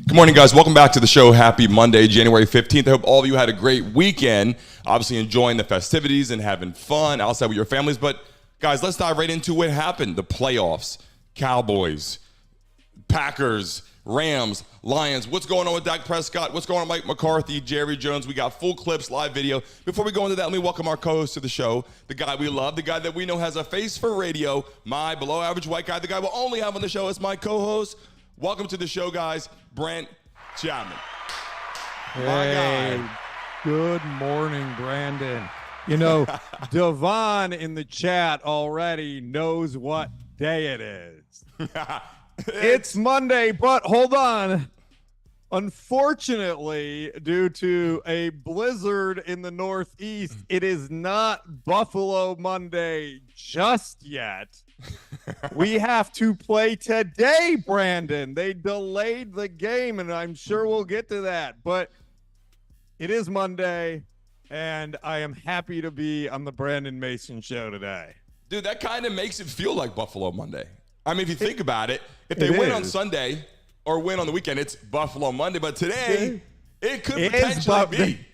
Good morning, guys. Welcome back to the show. Happy Monday, January 15th. I hope all of you had a great weekend, obviously enjoying the festivities and having fun outside with your families. But, guys, let's dive right into what happened. The playoffs, Cowboys, Packers, Rams, Lions. What's going on with Dak Prescott? What's going on with Mike McCarthy, Jerry Jones? We got full clips, live video. Before we go into that, let me welcome our co-host to the show, the guy we love, the guy that we know has a face for radio, my below-average white guy, the guy we'll only have on the show as my co-host. Welcome to the show, guys, Brent Chapman. My guy. Good morning, Brandon. You know, Devon in the chat already knows what day it is. It's Monday, but hold on. Unfortunately, due to a blizzard in the Northeast, it is not Buffalo Monday just yet. We have to play today, Brandon. They delayed the game, and I'm sure we'll get to that. But it is Monday, and I am happy to be on the Brandon Mason Show today. Dude, that kind of makes it feel like Buffalo Monday. I mean, if you think about it, if they win on Sunday or win on the weekend, it's Buffalo Monday. But today, it could potentially be.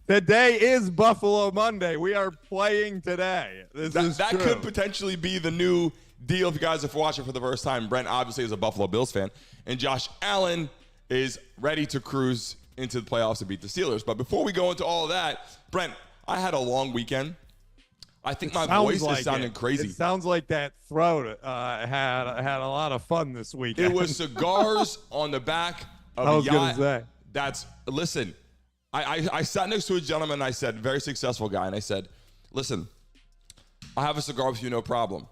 Today is Buffalo Monday. We are playing today. That could potentially be the new deal if you guys are watching for the first time. Brent obviously is a Buffalo Bills fan, and Josh Allen is ready to cruise into the playoffs to beat the Steelers. But before we go into all of that, Brent, I had a long weekend. I think my voice is sounding crazy. It sounds like that throat had a lot of fun this weekend. It was cigars on the back of a yacht. Listen, I sat next to a gentleman, and I said, very successful guy, and I said, listen, I'll have a cigar with you, no problem.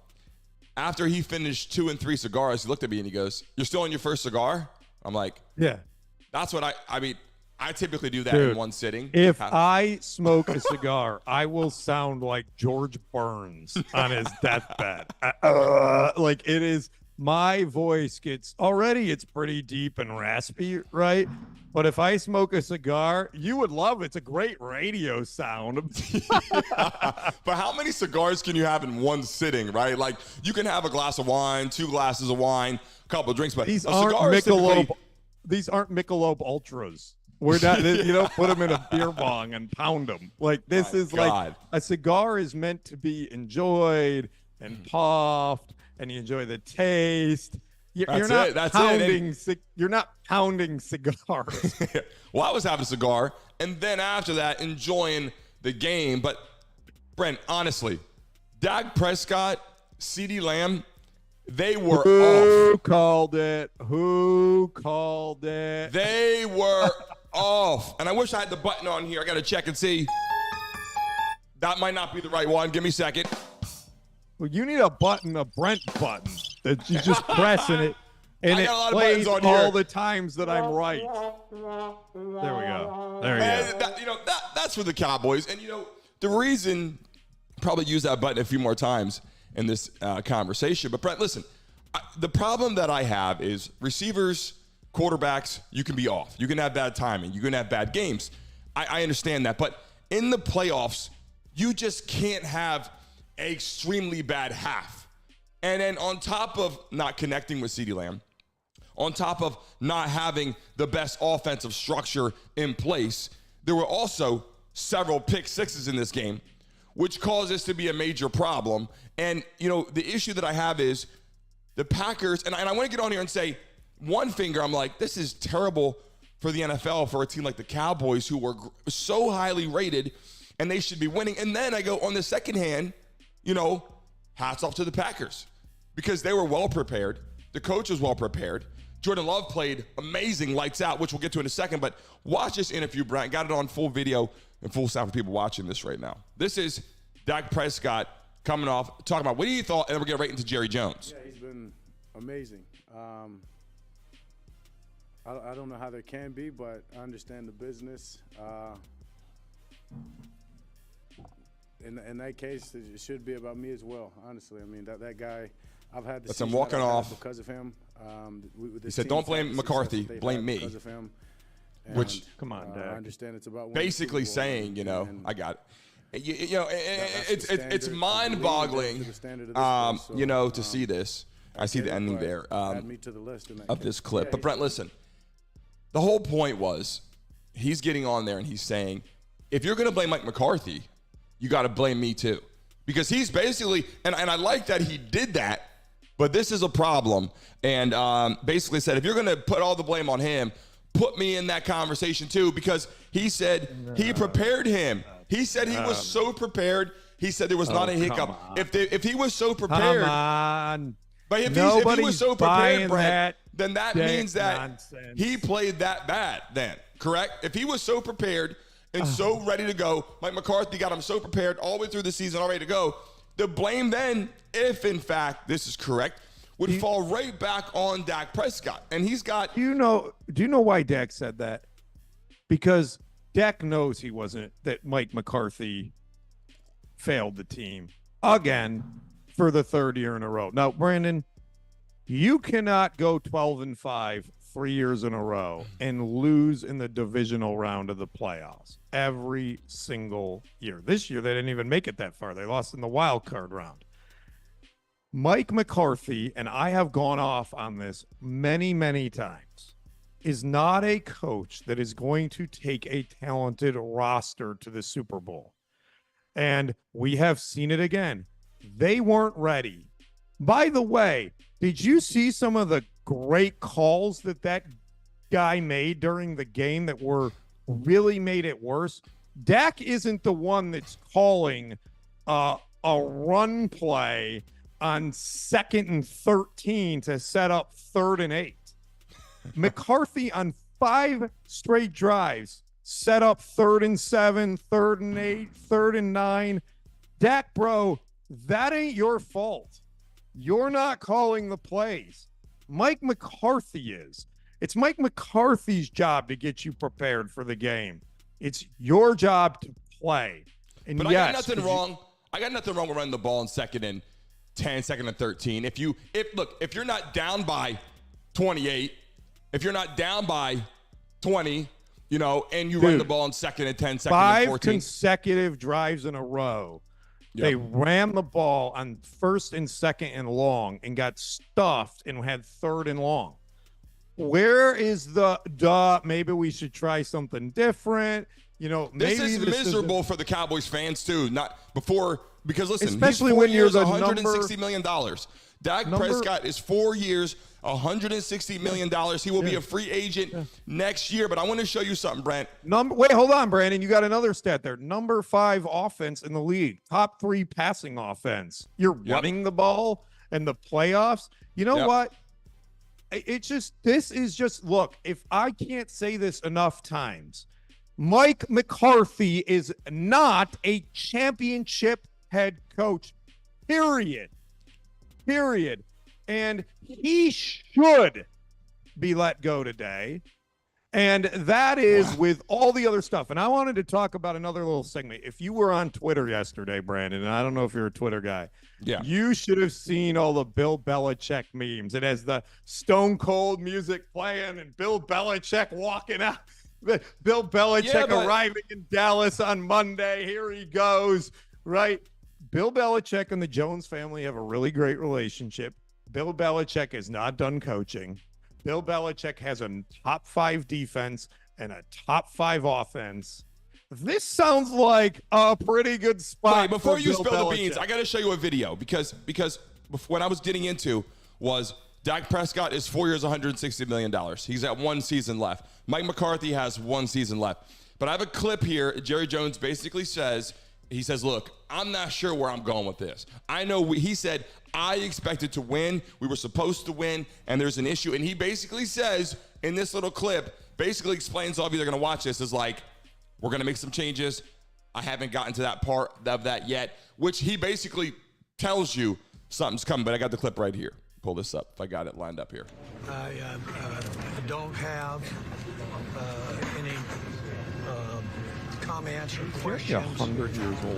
After he finished 2 and 3 cigars, he looked at me and he goes, "You're still on your first cigar?" I'm like, yeah. That's what I typically do that in one sitting. If I smoke a cigar, I will sound like George Burns on his deathbed. Like it is, my voice it's pretty deep and raspy, right? But if I smoke a cigar, you would love it. It's a great radio sound. But how many cigars can you have in one sitting, right? Like you can have a glass of wine, 2 glasses of wine, a couple of drinks, but these aren't Michelob Ultras. We're not, you don't put them in a beer bong and pound them. Like this is like a cigar is meant to be enjoyed and puffed, and you enjoy the taste. You're not pounding cigars. Well, I was having a cigar, and then after that, enjoying the game. But Brent, honestly, Dak Prescott, CeeDee Lamb, they were off. Who called it? Who called it? They were off. And I wish I had the button on here. I got to check and see. That might not be the right one. Give me a second. Well, you need a Brent button that you just press in it, and it plays all the times that I'm right. There we go. There we go. That's for the Cowboys. And, the reason, probably use that button a few more times in this conversation. But, Brent, listen, the problem that I have is receivers, quarterbacks, you can be off. You can have bad timing. You can have bad games. I understand that. But in the playoffs, you just can't have an extremely bad half. And then on top of not connecting with CeeDee Lamb, on top of not having the best offensive structure in place, there were also several pick sixes in this game, which caused this to be a major problem. And, the issue that I have is the Packers, and I want to get on here and say, one finger, I'm like, this is terrible for the NFL for a team like the Cowboys who were so highly rated, and they should be winning. And then I go, on the second hand, hats off to the Packers because they were well prepared. The coach was well prepared. Jordan Love played amazing, lights out, which we'll get to in a second. But watch this interview, Brent. Got it on full video and full sound for people watching this right now. This is Dak Prescott coming off, talking about what he thought, and then we're going to right into Jerry Jones. Yeah, he's been amazing. I don't know how there can be, but I understand the business. In that case, it should be about me as well, honestly. I mean, that guy, I've had the I'm walking off because of him. He said, don't blame McCarthy, blame me. Because of him. And, which, come on, Dak. I understand it's about basically saying, I got it. It's mind-boggling, to see this. I see the ending there of this clip. But Brent, listen, The whole point was he's getting on there and he's saying, if you're going to blame Mike McCarthy, you got to blame me too. Because he's basically, and I like that he did that, but this is a problem. And basically said, if you're going to put all the blame on him, put me in that conversation too, because he said he prepared him. He said he was so prepared. He said there was not a hiccup. If he was so prepared, but if he was so prepared, Brent, then that means that nonsense. He played that bad then, correct? If he was so prepared and so ready to go, Mike McCarthy got him so prepared all the way through the season, all ready to go, the blame then, if in fact this is correct, would fall right back on Dak Prescott. And he's got... Do you know why Dak said that? Because Dak knows that Mike McCarthy failed the team again for the third year in a row. Now, Brandon, you cannot go 12-5 3 years in a row and lose in the divisional round of the playoffs every single year. This year, they didn't even make it that far. They lost in the wild card round. Mike McCarthy, and I have gone off on this many, many times, is not a coach that is going to take a talented roster to the Super Bowl. And we have seen it again. They weren't ready. By the way, did you see some of the great calls that guy made during the game that really made it worse? Dak isn't the one that's calling a run play on 2nd and 13 to set up 3rd and 8. McCarthy on 5 straight drives set up 3rd and 7, 3rd and 8, 3rd and 9. Dak, bro, that ain't your fault. You're not calling the plays. Mike McCarthy is. It's Mike McCarthy's job to get you prepared for the game. It's your job to play. And but yes, I got nothing wrong. I got nothing wrong with running the ball in 2nd and 10, 2nd and 13. If you're not down by 28, if you're not down by 20, and you run the ball in 2nd and 10, 2nd and 14. 5 consecutive drives in a row. Yep. They ran the ball on 1st and 2nd and long and got stuffed and had 3rd and long. Where is the maybe we should try something different? Maybe this is miserable for the Cowboys fans too. Not before, because listen, especially he's 4 when you're years, the $160 million. Dak Prescott is 4 years, $160 million. He will be a free agent next year. But I want to show you something, Brent. Wait, hold on, Brandon. You got another stat there. Number 5 offense in the league. Top 3 passing offense. You're running the ball in the playoffs. You know what? This is just, look, if I can't say this enough times, Mike McCarthy is not a championship head coach, period. And he should be let go today. And that is with all the other stuff. And I wanted to talk about another little segment. If you were on Twitter yesterday, Brandon, and I don't know if you're a Twitter guy, you should have seen all the Bill Belichick memes. It has the Stone Cold music playing and Bill Belichick walking out. Bill Belichick arriving in Dallas on Monday. Here he goes, right? Bill Belichick and the Jones family have a really great relationship. Bill Belichick is not done coaching. Bill Belichick has a top 5 defense and a top 5 offense. This sounds like a pretty good spot. Wait, before you Bill spill Belichick. the beans, I got to show you a video because what I was getting into was Dak Prescott is 4 years, $160 million. He's at 1 season left. Mike McCarthy has 1 season left. But I have a clip here. Jerry Jones basically says, look, I'm not sure where I'm going with this. I know he said, I expected to win. We were supposed to win, and there's an issue. And he basically says in this little clip, basically explains, all of you that are going to watch this, is like, we're going to make some changes. I haven't gotten to that part of that yet, which he basically tells you something's coming. But I got the clip right here. Pull this up if I got it lined up here. I don't have any comments or questions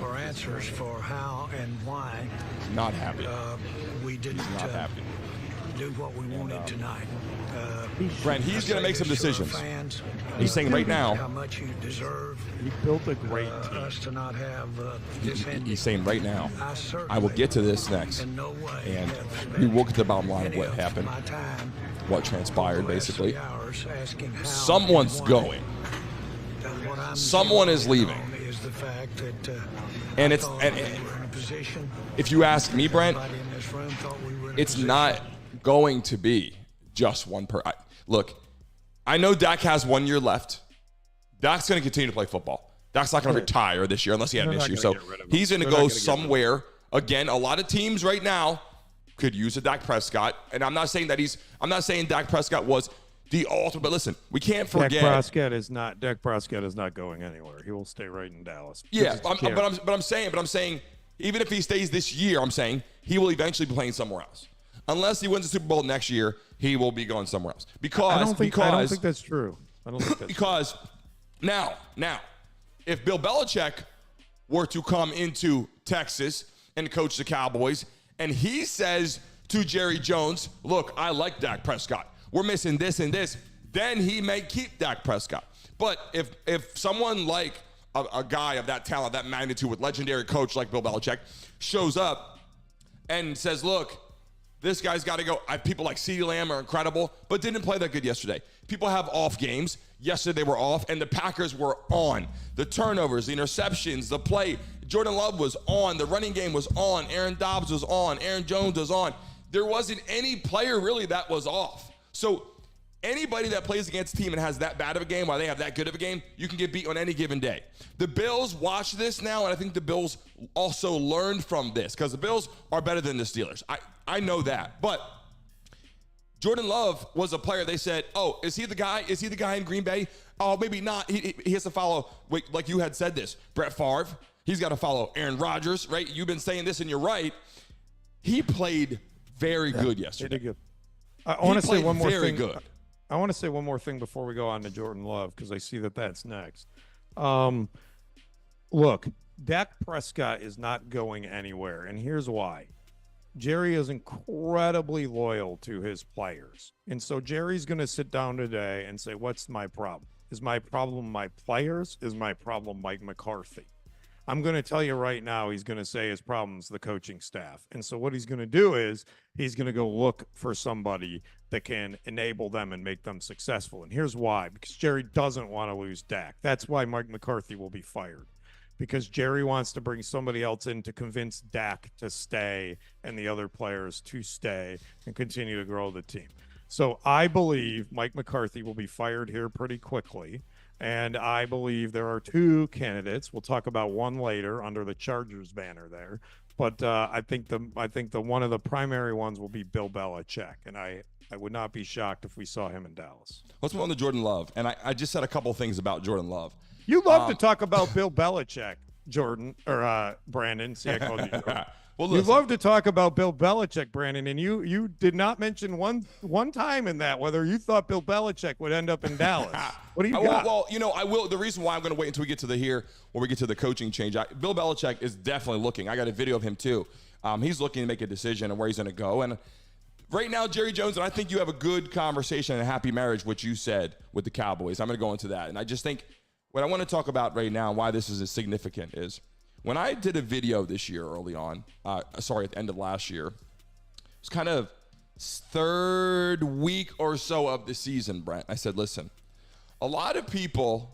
or answers for how and why not happy. We didn't not happy. do what we wanted tonight. Brent, he's going to make some decisions. Fans, He's saying right how now, much you deserve He built a great team. us to not have this ending. he's saying right now, I certainly I will get to this next. in no way And have we will get to the bottom line of any what happened, my time what transpired, the last basically. 3 hours asking how Someone's and why. going. And what I'm Someone is zeroing in leaving. on is the fact that, And I it's- thought and- we were in a position. If you ask me, Brent, Everybody in this room thought we were in a it's position. not going to be just one look, I know Dak has 1 year left. Dak's going to continue to play football. Dak's not going to retire this year unless he had an They're not issue. gonna So get rid of him. he's going to They're not go gonna get rid of him. somewhere. Again, a lot of teams right now could use a Dak Prescott. And I'm not saying Dak Prescott was the ultimate. But listen, we can't forget. Dak Prescott is not going anywhere. He will stay right in Dallas. Yeah, Because he cares. but I'm saying, even if he stays this year, I'm saying he will eventually be playing somewhere else. Unless he wins the Super Bowl next year, he will be going somewhere else. I don't think that's true. I don't think that's Because now, if Bill Belichick were to come into Texas and coach the Cowboys, and he says to Jerry Jones, look, I like Dak Prescott. We're missing this and this, then he may keep Dak Prescott. But if someone like a guy of that talent, that magnitude with legendary coach like Bill Belichick shows up and says, look, this guy's got to go. People like CeeDee Lamb are incredible, but didn't play that good yesterday. People have off games. Yesterday they were off, and the Packers were on. The turnovers, the interceptions, the play. Jordan Love was on. The running game was on. Aaron Dobbs was on. Aaron Jones was on. There wasn't any player really that was off. So anybody that plays against a team and has that bad of a game, while they have that good of a game, you can get beat on any given day. The Bills watch this now, and I think the Bills also learned from this because the Bills are better than the Steelers. I know that. But Jordan Love was a player they said, oh, is he the guy? Is he the guy in Green Bay? Oh, maybe not. He has to follow, like you had said this, Brett Favre. He's got to follow Aaron Rodgers, right? You've been saying this, and you're right. He played very good yesterday. He did good. I want to say one more very thing. good. I want to say one more thing before we go on to Jordan Love because I see that that's next. Look, Dak Prescott is not going anywhere, and here's why. Jerry is incredibly loyal to his players. And so Jerry's going to sit down today and say, what's my problem? Is my problem my players? Is my problem Mike McCarthy? I'm going to tell you right now, he's going to say his problem's the coaching staff. And so what he's going to do is he's going to go look for somebody that can enable them and make them successful. And here's why, because Jerry doesn't want to lose Dak. That's why Mike McCarthy will be fired, because Jerry wants to bring somebody else in to convince Dak to stay and the other players to stay and continue to grow the team. So I believe Mike McCarthy will be fired here pretty quickly. And I believe there are 2 candidates. We'll talk about one later under the Chargers banner there. But I think the one of the primary ones will be Bill Belichick. And I would not be shocked if we saw him in Dallas. Let's move on to Jordan Love. And I just said a couple things about Jordan Love. You love to talk about Bill Belichick, Jordan, or Brandon. See, I called you Jordan. Well, You listen, love to talk about Bill Belichick, Brandon, and you did not mention one time in that whether you thought Bill Belichick would end up in Dallas. What do you got? well, I will. The reason why I'm going to wait until we get to when we get to the coaching change, Bill Belichick is definitely looking. I got a video of him too. He's looking to make a decision on where he's going to go. And right now, Jerry Jones, and I think you have a good conversation and a happy marriage, which you said with the Cowboys. I'm going to go into that. And I just think what I want to talk about right now, why this is significant, is when I did a video this year early on, at the end of last year, it was kind of 3rd week or so of the season, Brent. I said, listen, a lot of people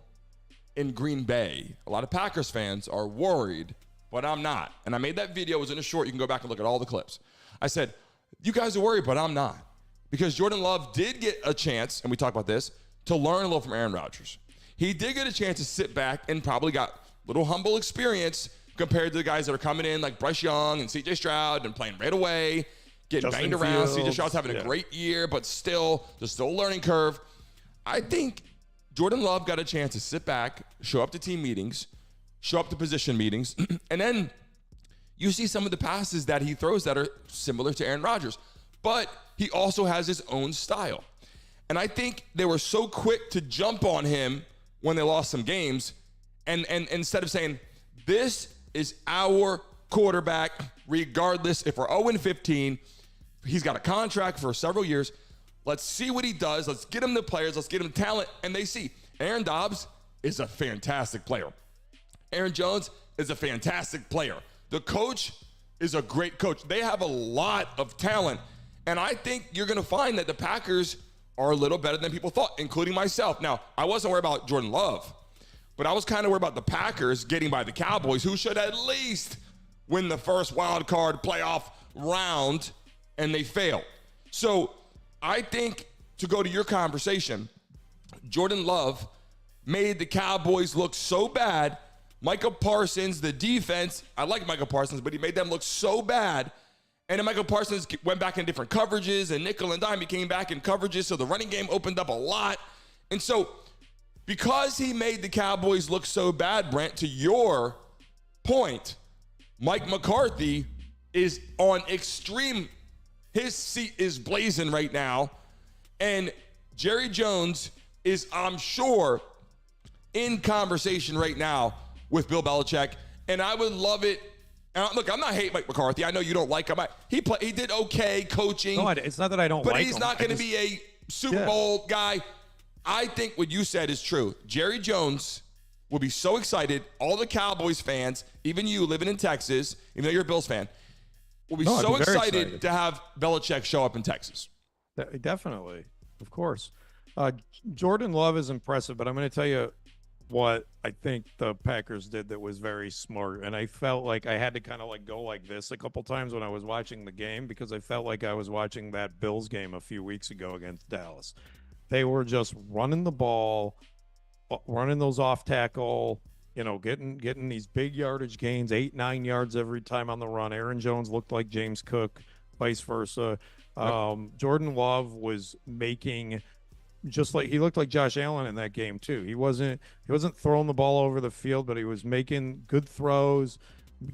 in Green Bay, a lot of Packers fans are worried, but I'm not. And I made that video. It was in a short. You can go back and look at all the clips. I said, you guys are worried, but I'm not. Because Jordan Love did get a chance, and we talked about this, to learn a little from Aaron Rodgers. He did get a chance to sit back and probably got a little humble experience compared to the guys that are coming in like Bryce Young and C.J. Stroud and playing right away, getting Justin banged around. Fields. C.J. Stroud's having a great year, but there's still a learning curve. I think Jordan Love got a chance to sit back, show up to team meetings, show up to position meetings, and then you see some of the passes that he throws that are similar to Aaron Rodgers. But he also has his own style. And I think they were so quick to jump on him when they lost some games, and instead of saying, this is our quarterback, regardless if we're 0-15, he's got a contract for several years. Let's see what he does. Let's get him the players. Let's get him talent. And they see Aaron Dobbs is a fantastic player. Aaron Jones is a fantastic player. The coach is a great coach. They have a lot of talent. And I think you're going to find that the Packers are a little better than people thought, including myself. Now, I wasn't worried about Jordan Love, but I was kind of worried about the Packers getting by the Cowboys, who should at least win the first wild card playoff round, and they failed. So I think, to go to your conversation, Jordan Love made the Cowboys look so bad. Micah Parsons, the defense, I like Micah Parsons, but he made them look so bad. And then Micah Parsons went back in different coverages, and nickel and dime, he came back in coverages, so the running game opened up a lot. And so because he made the Cowboys look so bad, Brent, to your point, Mike McCarthy is on extreme. His seat is blazing right now. And Jerry Jones is, I'm sure, in conversation right now with Bill Belichick. And I would love it. And look, I'm not hating Mike McCarthy. I know you don't like him. He did okay coaching. No, it's not that I don't like him. But he's not going to be a Super Bowl guy. I think what you said is true. Jerry Jones will be so excited. All the Cowboys fans, even you living in Texas, even though you're a Bills fan, will be so excited to have Belichick show up in Texas. Definitely. Of course. Jordan Love is impressive, but I'm going to tell you what I think the Packers did that was very smart. And I felt like I had to kind of like go like this a couple times when I was watching the game, because I felt like I was watching that Bills game a few weeks ago against Dallas. They were just running the ball, running those off tackle, getting these big yardage gains, 8-9 yards every time on the run. Aaron Jones looked like James Cook, vice versa. Jordan Love was making, just like, he looked like Josh Allen in that game too. He wasn't throwing the ball over the field, but he was making good throws,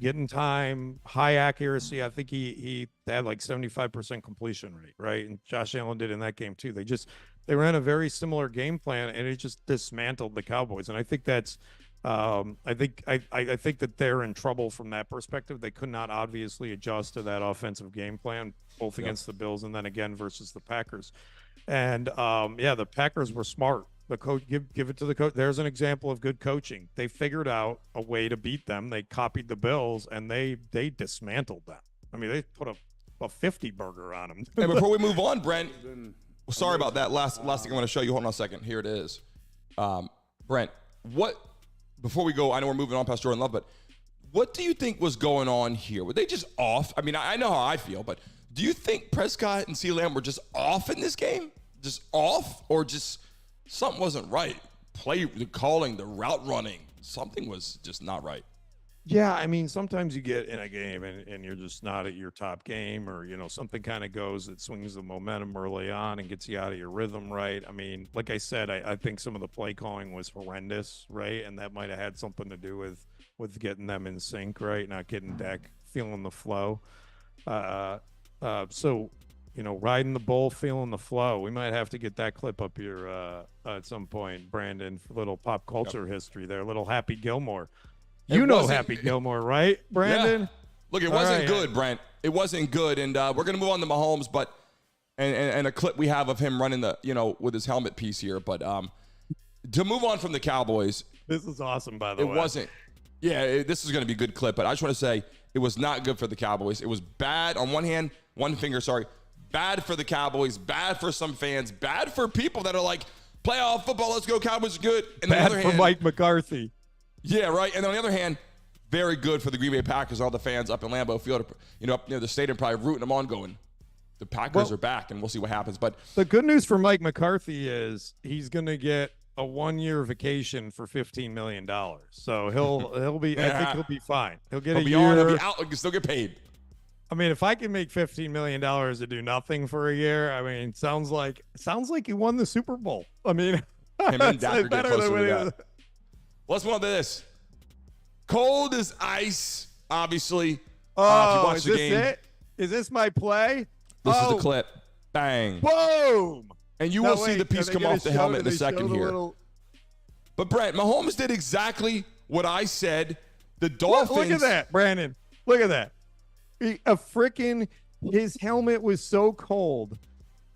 getting time, high accuracy. I think he had like 75% completion rate, right? And Josh Allen did in that game too. They ran a very similar game plan, and it just dismantled the Cowboys. And I think that's I think that they're in trouble from that perspective. They could not obviously adjust to that offensive game plan, both against the Bills and then again versus the Packers. And the Packers were smart. The coach, give it to the coach. There's an example of good coaching. They figured out a way to beat them. They copied the Bills, and they dismantled them. I mean, they put a 50 burger on them. And before we move on, Brent, sorry about that. Last thing I want to show you. Hold on a second. Here it is. Brent, before we go, I know we're moving on past Jordan Love, but what do you think was going on here? Were they just off? I mean, I know how I feel, but do you think Prescott and CeeDee Lamb were just off in this game? Just off? Or just something wasn't right? The calling, the route running, something was just not right. Yeah, I mean, sometimes you get in a game and you're just not at your top game, or, something kind of goes that swings the momentum early on and gets you out of your rhythm, right? I mean, like I said, I think some of the play calling was horrendous, right? And that might have had something to do with getting them in sync, right? Not getting Dak feeling the flow. So, riding the bull, feeling the flow. We might have to get that clip up here at some point, Brandon, for a little pop culture history there, a little Happy Gilmore. Happy Gilmore, right, Brandon? Yeah. Look, it wasn't good, Brent. It wasn't good, and we're gonna move on to Mahomes, but and a clip we have of him running with his helmet piece here. But to move on from the Cowboys, this is awesome, by the way. It wasn't. Yeah, this is gonna be a good clip, but I just want to say it was not good for the Cowboys. It was bad on one finger. Bad for the Cowboys, bad for some fans, bad for people that are like, playoff football, let's go, Cowboys are good. And bad for Mike McCarthy. Yeah, right. And on the other hand, very good for the Green Bay Packers, all the fans up in Lambeau Field, up near the stadium, probably rooting them on, going, the Packers are back, and we'll see what happens. But the good news for Mike McCarthy is he's going to get a 1-year vacation for $15 million. So he'll be. I think he'll be fine. He'll get a year. He'll be out. He'll still get paid. I mean, if I can make $15 million to do nothing for a year, I mean, sounds like he won the Super Bowl. I mean, him and Dak are getting closer to that. Let's move on to this. Cold as ice, obviously. If you watch the game, it? Is this my play? This is the clip. Bang. Boom. And you will see the piece come off the helmet in a second here. But, Brent, Mahomes did exactly what I said. The Dolphins. Look at that, Brandon. Look at that. His helmet was so cold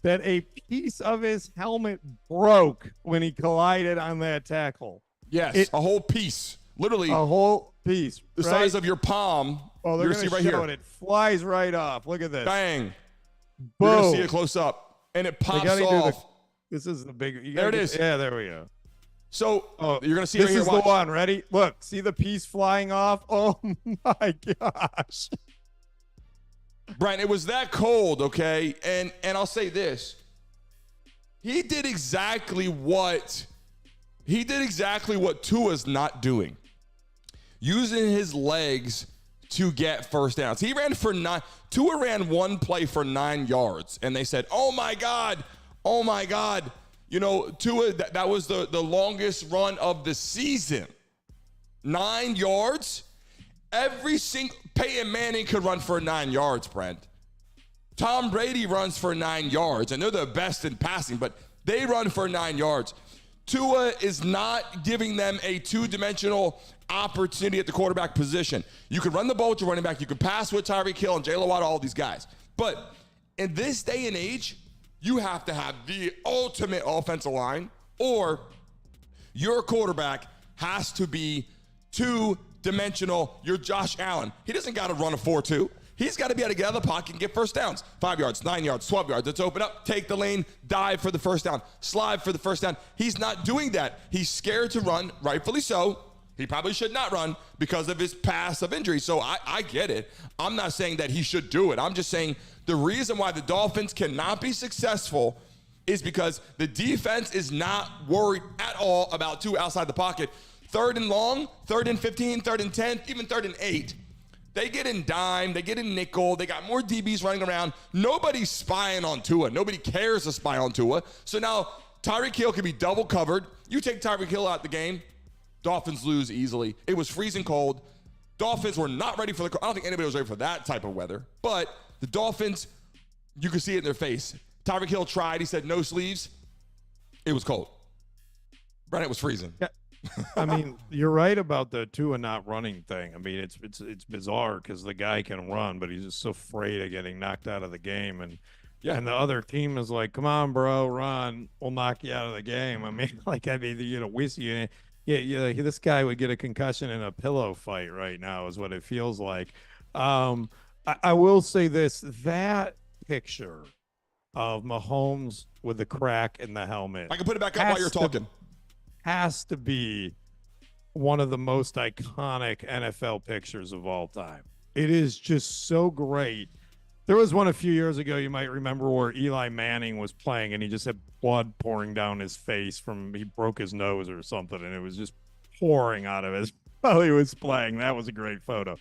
that a piece of his helmet broke when he collided on that tackle. Yes, a whole piece. Literally a whole piece. the size of your palm. Oh, they're going to right show here. it. It flies right off. Look at this. Bang. Boom. You're going to see it close up. And it pops off. This is the big. There it is. Yeah, there we go. So you're going to see this right here. This is the one. Ready? Look. See the piece flying off? Oh, my gosh. Brent, it was that cold, okay? And I'll say this. He did exactly what Tua's not doing. Using his legs to get first downs. He ran for 9. Tua ran one play for 9 yards, and they said, oh my God. You know, Tua, that was the longest run of the season. 9 yards? Every single Peyton Manning could run for 9 yards, Brent. Tom Brady runs for 9 yards, and they're the best in passing, but they run for 9 yards. Tua is not giving them a two-dimensional opportunity at the quarterback position. You could run the ball with your running back. You could pass with Tyreek Hill and Jaylen Waddle, all these guys. But in this day and age, you have to have the ultimate offensive line, or your quarterback has to be two-dimensional. You're Josh Allen. He doesn't got to run a 4-2. He's got to be able to get out of the pocket and get first downs. 5 yards, 9 yards, 12 yards. Let's open up, take the lane, dive for the first down, slide for the first down. He's not doing that. He's scared to run, rightfully so. He probably should not run because of his past of injury. So I get it. I'm not saying that he should do it. I'm just saying the reason why the Dolphins cannot be successful is because the defense is not worried at all about Tua outside the pocket. 3rd and long, 3rd and 15, 3rd and 10, even 3rd and 8. They get in dime, they get in nickel, they got more DBs running around. Nobody's spying on Tua. Nobody cares to spy on Tua. So now Tyreek Hill can be double covered. You take Tyreek Hill out the game, Dolphins lose easily. It was freezing cold. Dolphins were not ready for I don't think anybody was ready for that type of weather. But the Dolphins, you could see it in their face. Tyreek Hill tried. He said no sleeves. It was cold. Brent, it was freezing. Yeah. I mean, you're right about the Tua not running thing. I mean, it's bizarre because the guy can run, but he's just so afraid of getting knocked out of the game. And and the other team is like, "Come on, bro, run. We'll knock you out of the game." I mean, this guy would get a concussion in a pillow fight right now, is what it feels like. I will say this: that picture of Mahomes with the crack in the helmet. I can put it back up while you're talking. Has to be one of the most iconic NFL pictures of all time. It is just so great. There was one a few years ago, you might remember, where Eli Manning was playing and he just had blood pouring down his face he broke his nose or something, and it was just pouring out of it while he was playing. That was a great photo.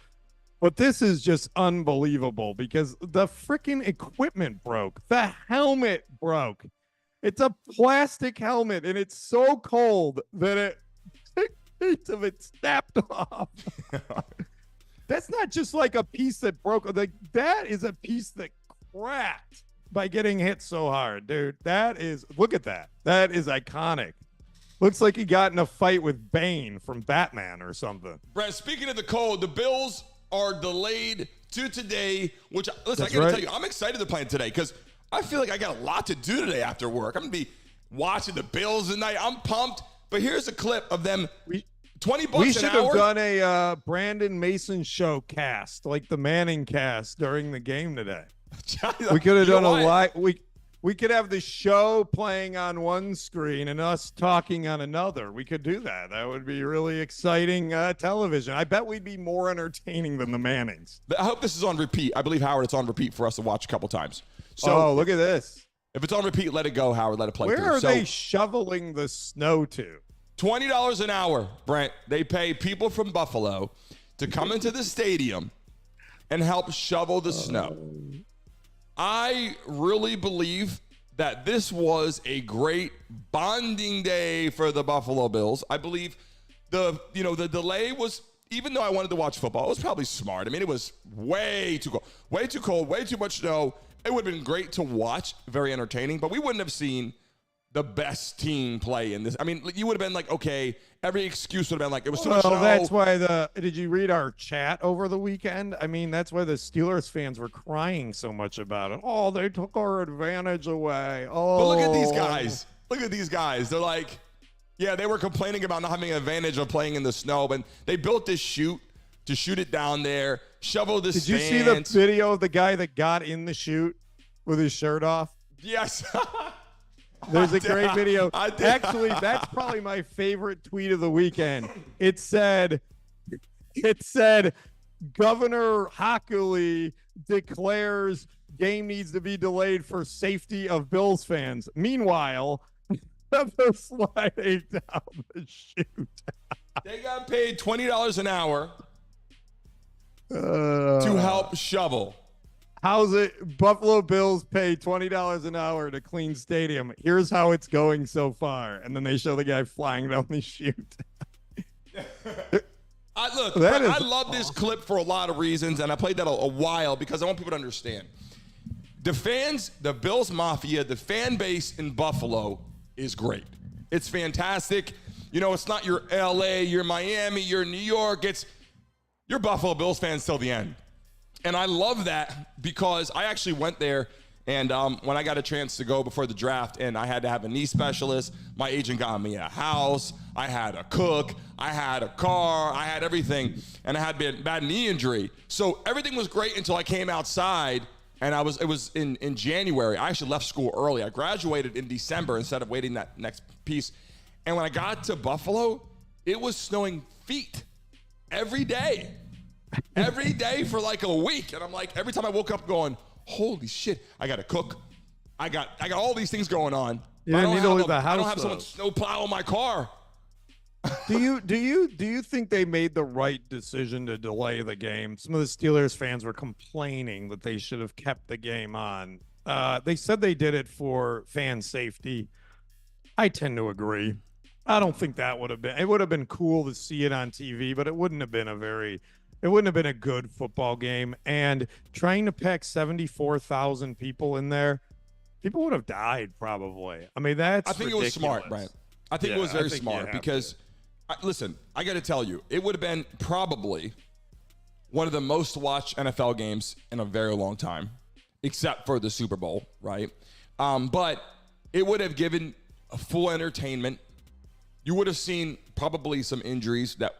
But this is just unbelievable because the freaking equipment broke. The helmet broke. It's a plastic helmet, and it's so cold that a piece of it snapped off. That's not just like a piece that broke. Like, that is a piece that cracked by getting hit so hard, dude. Look at that. That is iconic. Looks like he got in a fight with Bane from Batman or something. Brett, speaking of the cold, the Bills are delayed to today, which, listen, I got to tell you, I'm excited they're playing today because I feel like I got a lot to do today after work. I'm going to be watching the Bills tonight. I'm pumped. But here's a clip of them. $20 an hour. We should have done a Brandon Mason show cast, like the Manning cast during the game today. We could have done a live. We could have the show playing on one screen and us talking on another. We could do that. That would be really exciting television. I bet we'd be more entertaining than the Mannings. I hope this is on repeat. I believe, Howard, it's on repeat for us to watch a couple times. So, look at this. If it's on repeat, let it go, Howard. Let it play through. Where are they shoveling the snow to? $20 an hour, Brent. They pay people from Buffalo to come into the stadium and help shovel the snow. I really believe that this was a great bonding day for the Buffalo Bills. I believe the delay was, even though I wanted to watch football, it was probably smart. I mean, it was way too cold, way too much snow. It would have been great to watch, very entertaining, but we wouldn't have seen the best team play in this. I mean, you would have been like, okay, every excuse would have been like, it was too Well, much snow. that's why did you read our chat over the weekend? I mean, that's why the Steelers fans were crying so much about it. Oh, they took our advantage away. Oh, But look at these guys. Look at these guys. They're like, yeah, they were complaining about not having an advantage of playing in the snow, but they built this chute to shoot it down there, shovel the Did stands. you see the video of the guy that got in the chute with his shirt off? Yes. There's a great video. I did. Actually, that's probably my favorite tweet of the weekend. It said, Governor Hockley declares game needs to be delayed for safety of Bills fans. Meanwhile, they're sliding down the chute. They got paid $20 an hour to help shovel. How's it? Buffalo Bills pay $20 an hour to clean stadium. Here's how it's going so far. And then they show the guy flying down the chute. I love this clip for a lot of reasons, and I played that a while because I want people to understand. The fans, the Bills Mafia, the fan base in Buffalo is great. It's fantastic. You know, it's not your LA, your Miami, your New York. It's your Buffalo Bills fans till the end. And I love that because I actually went there, and when I got a chance to go before the draft, and I had to have a knee specialist, my agent got me a house, I had a cook, I had a car, I had everything, and I had a bad knee injury. So everything was great until I came outside, and it was in January. I actually left school early. I graduated in December instead of waiting that next piece. And when I got to Buffalo, it was snowing feet every day. Every day for like a week. And I'm like, every time I woke up going, holy shit, I got to cook. I got all these things going on. You didn't need to leave the house. I don't have someone snow plow in my car. Do you think they made the right decision to delay the game? Some of the Steelers fans were complaining that they should have kept the game on. They said they did it for fan safety. I tend to agree. I don't think that would have been. It would have been cool to see it on TV, but it wouldn't have been a good football game. And trying to pack 74,000 people in there, people would have died probably. I mean, I think ridiculous. It was smart, Brent. I think it was very smart because, listen, I got to tell you, it would have been probably one of the most watched NFL games in a very long time, except for the Super Bowl, right? But it would have given a full entertainment. You would have seen probably some injuries that,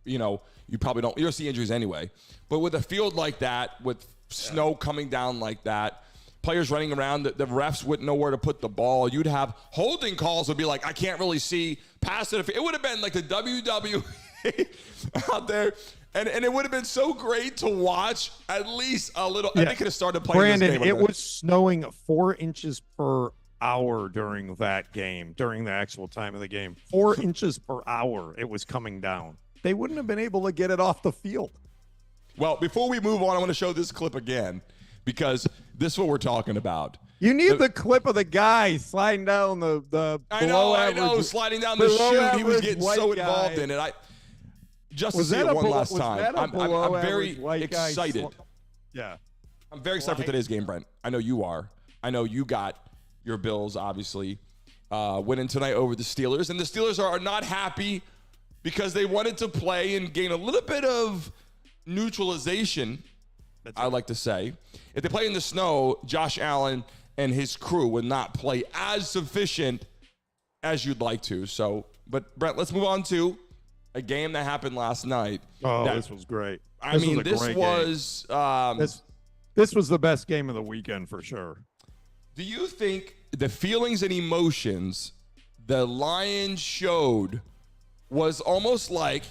you don't see injuries anyway. But with a field like that, with snow coming down like that, players running around, the refs wouldn't know where to put the ball. You'd have holding calls would be like, I can't really see past it. It would have been like the WWE out there. And it would have been so great to watch at least a little. Yeah. And they could have started playing Brandon, this game. It was snowing 4 inches per hour during that game, during the actual time of the game. 4 inches per hour it was coming down. They wouldn't have been able to get it off the field. Well, before we move on, I want to show this clip again because this is what we're talking about. You need the clip of the guy sliding down the I know, sliding down the chute. He was getting so involved in it. Just to see it one last time. I'm very excited. Yeah. I'm very excited for today's game, Brent. I know you are. I know you got your Bills, obviously, winning tonight over the Steelers. And the Steelers are not happy because they wanted to play and gain a little bit of neutralization, I like to say. If they play in the snow, Josh Allen and his crew would not play as sufficient as you'd like to. So, but Brent, let's move on to a game that happened last night. Oh, this was great. This was the best game of the weekend for sure. Do you think the feelings and emotions the Lions showed was almost like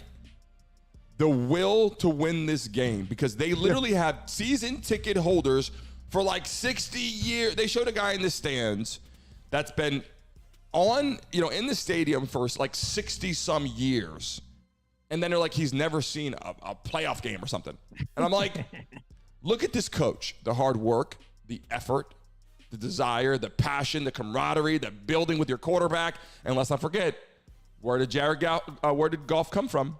the will to win this game? Because they literally have season ticket holders for like 60 years. They showed a guy in the stands that's been in the stadium for like 60 some years. And then they're like, he's never seen a playoff game or something. And I'm like, look at this coach, the hard work, the effort, the desire, the passion, the camaraderie, the building with your quarterback. And let's not forget, where did Goff come from?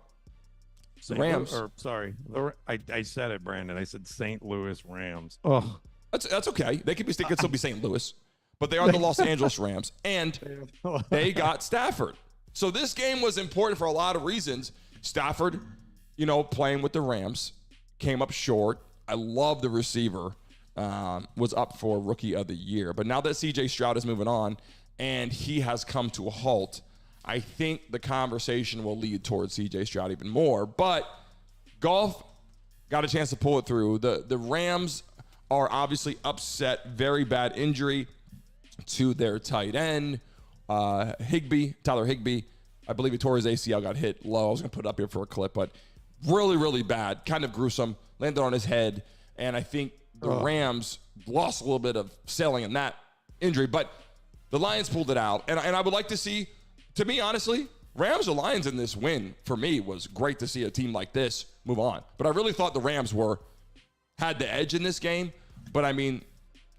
The Rams. I said it, Brandon. I said St. Louis Rams. Oh, that's okay. They could still be St. Louis. but they are the Los Angeles Rams, and they got Stafford. So this game was important for a lot of reasons. Stafford, playing with the Rams, came up short. I love the receiver, was up for Rookie of the Year. But now that C.J. Stroud is moving on and he has come to a halt, I think the conversation will lead towards C.J. Stroud even more. But Goff got a chance to pull it through. The Rams are obviously upset. Very bad injury to their tight end, Tyler Higbee. I believe he tore his ACL, got hit low. I was going to put it up here for a clip, but really, really bad. Kind of gruesome. Landed on his head. And I think the Rams lost a little bit of selling in that injury. But the Lions pulled it out. And I would like to see, to me, honestly, Rams or Lions in this win, for me, was great to see a team like this move on. But I really thought the Rams had the edge in this game. But, I mean,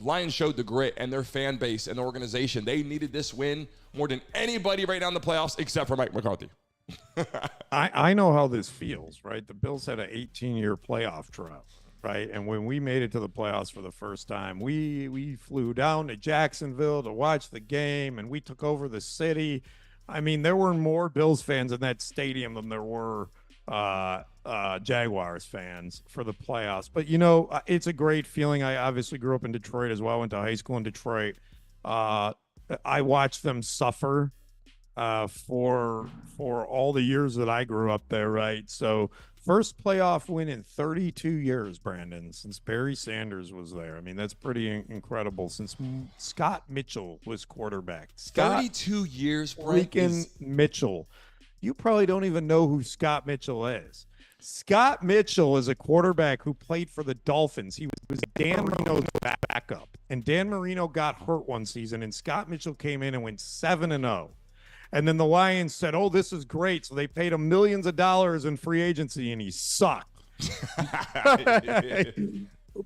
Lions showed the grit, and their fan base and the organization, they needed this win more than anybody right now in the playoffs except for Mike McCarthy. I know how this feels, right? The Bills had an 18-year playoff drought, right? And when we made it to the playoffs for the first time, we flew down to Jacksonville to watch the game, and we took over the city. I mean, there were more Bills fans in that stadium than there were Jaguars fans for the playoffs. But, it's a great feeling. I obviously grew up in Detroit as well. I went to high school in Detroit. I watched them suffer for all the years that I grew up there, right? So first playoff win in 32 years, Brandon, since Barry Sanders was there. I mean, that's pretty incredible since Scott Mitchell was quarterback. 32 years, Brent. Mitchell. You probably don't even know who Scott Mitchell is. Scott Mitchell is a quarterback who played for the Dolphins. He was Dan Marino's backup, and Dan Marino got hurt one season, and Scott Mitchell came in and went 7-0. And then the Lions said, "Oh, this is great." So they paid him millions of dollars in free agency, and he sucked.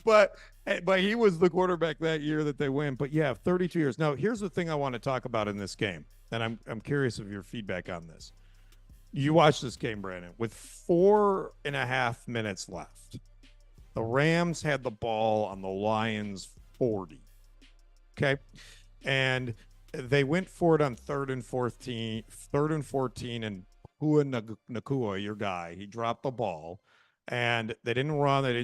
But he was the quarterback that year that they win. But yeah, 32 years. Now, here's the thing I want to talk about in this game, and I'm curious of your feedback on this. You watched this game, Brandon, with 4.5 minutes left. The Rams had the ball on the Lions 40. Okay. And they went for it on 3rd and 14, and Pua Nakua, your guy, he dropped the ball, and they didn't run. They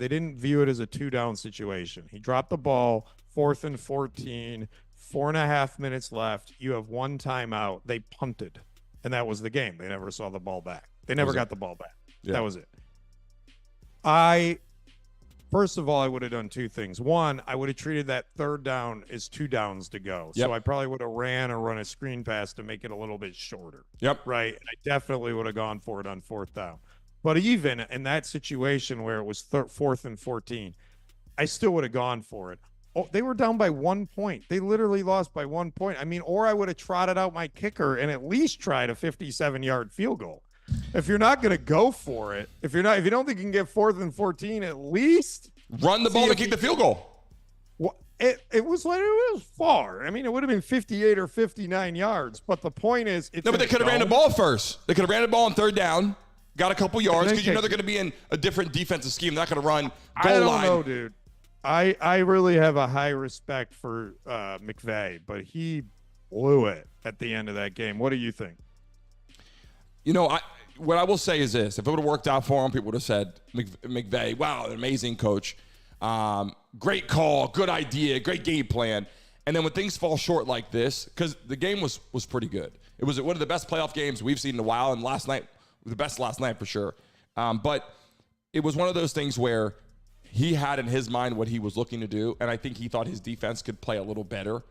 didn't view it as a 2-down situation. He dropped the ball, 4th and 14, 4.5 minutes left. You have one timeout. They punted. And that was the game. They never saw the ball back. They never got the ball back. Yeah. That was it. First of all, I would have done two things. One, I would have treated that 3rd down as 2 downs to go. Yep. So I probably would have ran or run a screen pass to make it a little bit shorter. Yep. Right. And I definitely would have gone for it on 4th down. But even in that situation where it was 4th and 14, I still would have gone for it. Oh, they were down by 1 point. They literally lost by 1 point. I mean, or I would have trotted out my kicker and at least tried a 57-yard field goal. If you're not going to go for it, if you don't think you can get 4th and 14, at least run the ball to kick the field goal. Well, it was far. I mean, it would have been 58 or 59 yards. But the point is, but they could have ran the ball first. They could have ran the ball on 3rd down, got a couple yards because they're going to be in a different defensive scheme. They're not going to run goal line. I don't know, dude. I really have a high respect for McVay, but he blew it at the end of that game. What do you think? What I will say is this. If it would have worked out for him, people would have said, McVay, wow, an amazing coach. Great call, good idea, great game plan. And then when things fall short like this, because the game was pretty good. It was one of the best playoff games we've seen in a while, and last night was the best last night for sure. But it was one of those things where he had in his mind what he was looking to do, and I think he thought his defense could play a little better.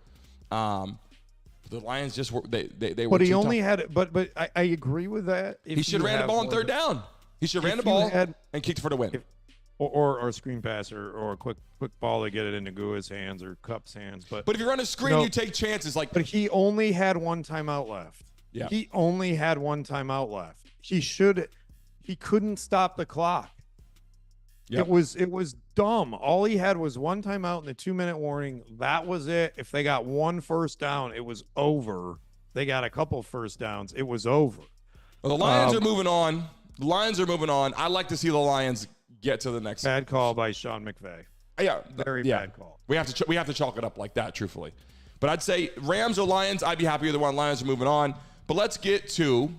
The Lions just were they were. But he only had. But I agree with that. He should have ran the ball on 3rd down. He should have ran the ball and kicked for the win. Or a screen pass or a quick ball to get it into Gua's hands or Cup's hands. But if you run a screen, you take chances. But he only had one timeout left. Yeah. He only had one timeout left. He couldn't stop the clock. Yep. It was dumb. All he had was one timeout and a 2-minute warning. That was it. If they got 1 first down, it was over. They got a couple first downs. It was over. Well, the Lions are moving on. I like to see the Lions get to the next. Bad call by Sean McVay. Very bad call. We have to chalk it up like that, truthfully. But I'd say Rams or Lions, I'd be happy either one. Lions are moving on. But let's get to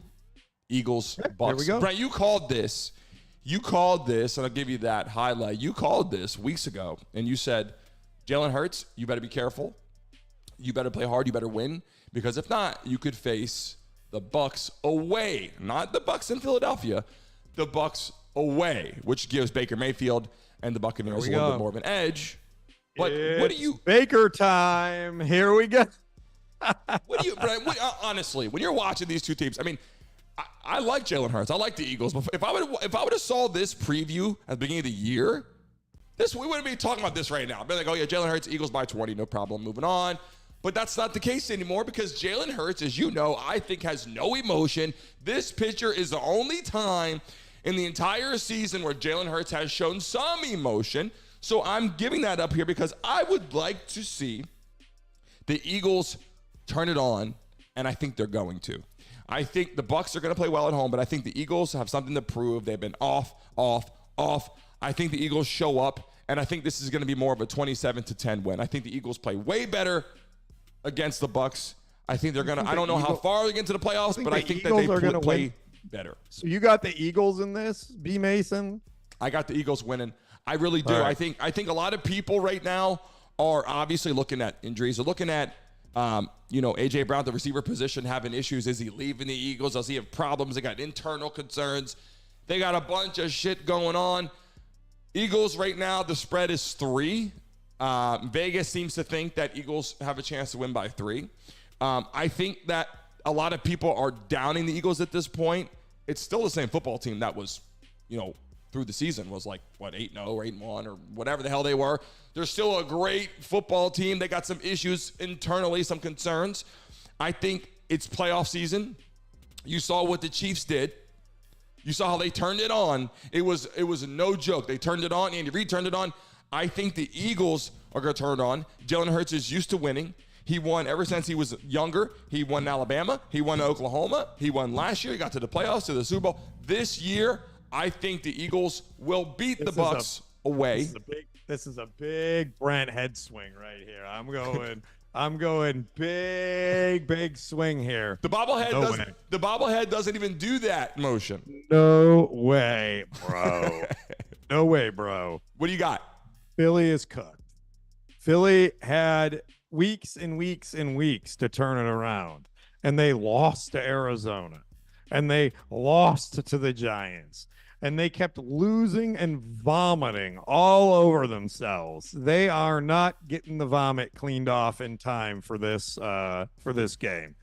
Eagles, Bucks. There we go. Brent, you called this, and I'll give you that highlight. You called this weeks ago, and you said, Jalen Hurts, you better be careful. You better play hard. You better win. Because if not, you could face the Bucks away. Not the Bucks in Philadelphia. The Bucks away, which gives Baker Mayfield and the Buccaneers a little bit more of an edge. But what do you... Baker time. Here we go. What do you... Brent, honestly, when you're watching these two teams, I mean, I like Jalen Hurts. I like the Eagles. But if I would have saw this preview at the beginning of the year, we wouldn't be talking about this right now. I'd be like, oh, yeah, Jalen Hurts, Eagles by 20, no problem, moving on. But that's not the case anymore because Jalen Hurts, as you know, I think has no emotion. This pitcher is the only time in the entire season where Jalen Hurts has shown some emotion. So I'm giving that up here because I would like to see the Eagles turn it on, and I think they're going to. I think the Bucs are going to play well at home, but I think the Eagles have something to prove. They've been off. I think the Eagles show up, and I think this is going to be more of a 27-10 win. I think the Eagles play way better against the Bucs. I think they're going to – I don't know how far they get into the playoffs, but I think that they play better. So you got the Eagles in this, B. Mason? I got the Eagles winning. I really do. Right. I think a lot of people right now are obviously looking at injuries. They're looking at, A.J. Brown, the receiver position, having issues. Is he leaving the Eagles? Does he have problems? They got internal concerns. They got a bunch of shit going on. Eagles right now, the spread is 3. Vegas seems to think that Eagles have a chance to win by 3. I think that a lot of people are downing the Eagles at this point. It's still the same football team that was, through the season was like, 8-0 or 8-1 or whatever the hell they were. They're still a great football team. They got some issues internally, some concerns. I think it's playoff season. You saw what the Chiefs did. You saw how they turned it on. It was no joke. They turned it on. Andy Reid turned it on. I think the Eagles are going to turn it on. Jalen Hurts is used to winning. He won ever since he was younger. He won in Alabama. He won in Oklahoma. He won last year. He got to the playoffs, to the Super Bowl. This year, I think the Eagles will beat the Bucs away. This is a big Brent head swing right here. I'm going big swing here. The bobblehead doesn't even do that motion. No way, bro. No way, bro. What do you got? Philly is cooked. Philly had weeks and weeks and weeks to turn it around, and they lost to Arizona, and they lost to the Giants, and they kept losing and vomiting all over themselves. They are not getting the vomit cleaned off in time for this game.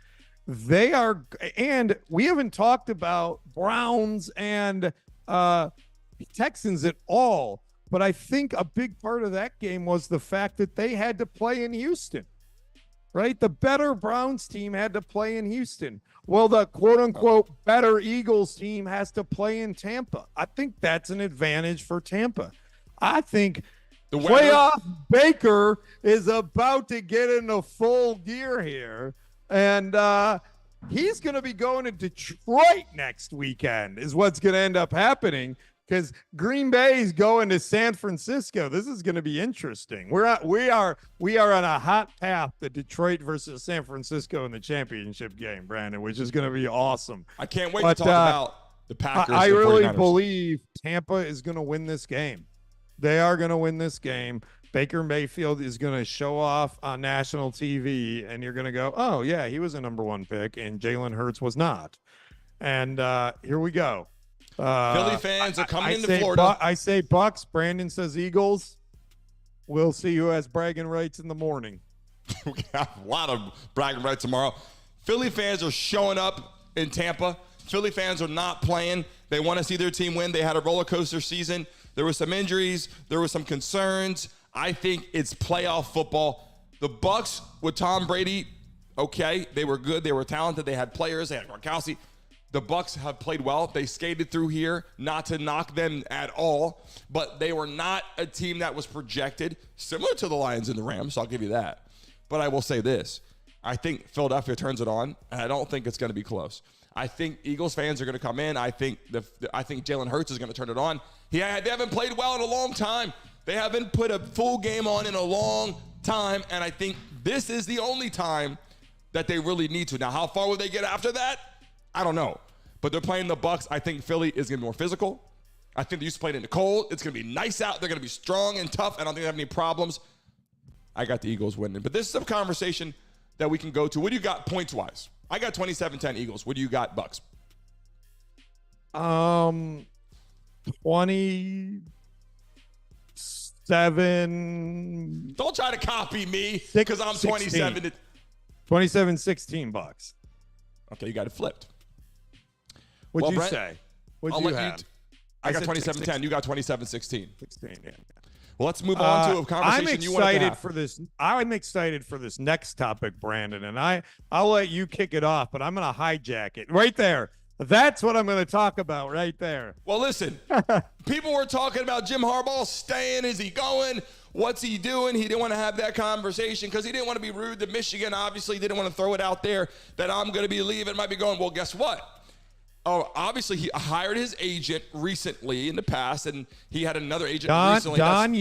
They are, and we haven't talked about Browns and Texans at all. But I think a big part of that game was the fact that they had to play in Houston, right? The better Browns team had to play in Houston. Well, the quote-unquote better Eagles team has to play in Tampa. I think that's an advantage for Tampa. I think playoff Baker is about to get into full gear here. And he's going to be going to Detroit next weekend is what's going to end up happening. Because Green Bay is going to San Francisco. This is going to be interesting. We are on a hot path to Detroit versus San Francisco in the championship game, Brandon, which is going to be awesome. I can't wait to talk about the Packers. I really believe Tampa is going to win this game. They are going to win this game. Baker Mayfield is going to show off on national TV, and you're going to go, oh, yeah, he was a number 1 pick, and Jalen Hurts was not. And here we go. Philly fans are coming into Florida. I say Bucks. Brandon says Eagles. We'll see who has bragging rights in the morning. We got a lot of bragging rights tomorrow. Philly fans are showing up in Tampa. Philly fans are not playing. They want to see their team win. They had a roller coaster season. There were some injuries. There were some concerns. I think it's playoff football. The Bucks with Tom Brady, okay, they were good. They were talented. They had players. They had Gronkowski. The Bucs have played well. They skated through here, not to knock them at all, but they were not a team that was projected, similar to the Lions and the Rams, so I'll give you that. But I will say this. I think Philadelphia turns it on, and I don't think it's going to be close. I think Eagles fans are going to come in. I think Jalen Hurts is going to turn it on. They haven't played well in a long time. They haven't put a full game on in a long time, and I think this is the only time that they really need to. Now, how far will they get after that? I don't know. But they're playing the Bucs. I think Philly is going to be more physical. I think they used to play it in the cold. It's going to be nice out. They're going to be strong and tough. I don't think they have any problems. I got the Eagles winning. But this is a conversation that we can go to. What do you got points-wise? I got 27-10 Eagles. What do you got, Bucs? 27. Don't try to copy me because I'm 27. 27-16 Bucs. Okay, you got it flipped. What'd you Brent, say? What'd I'll you let have? I got said 27-10. You got 27-16. 16, yeah. Well, let's move on to a conversation you wanted to have. I'm excited for this next topic, Brandon, and I'll let you kick it off, but I'm going to hijack it right there. That's what I'm going to talk about right there. Well, listen, people were talking about Jim Harbaugh staying. Is he going? What's he doing? He didn't want to have that conversation because he didn't want to be rude to Michigan. Obviously, he didn't want to throw it out there that I'm going to be leaving. Might be going, well, guess what? Oh, obviously, he hired his agent recently in the past, and he had another agent recently. Don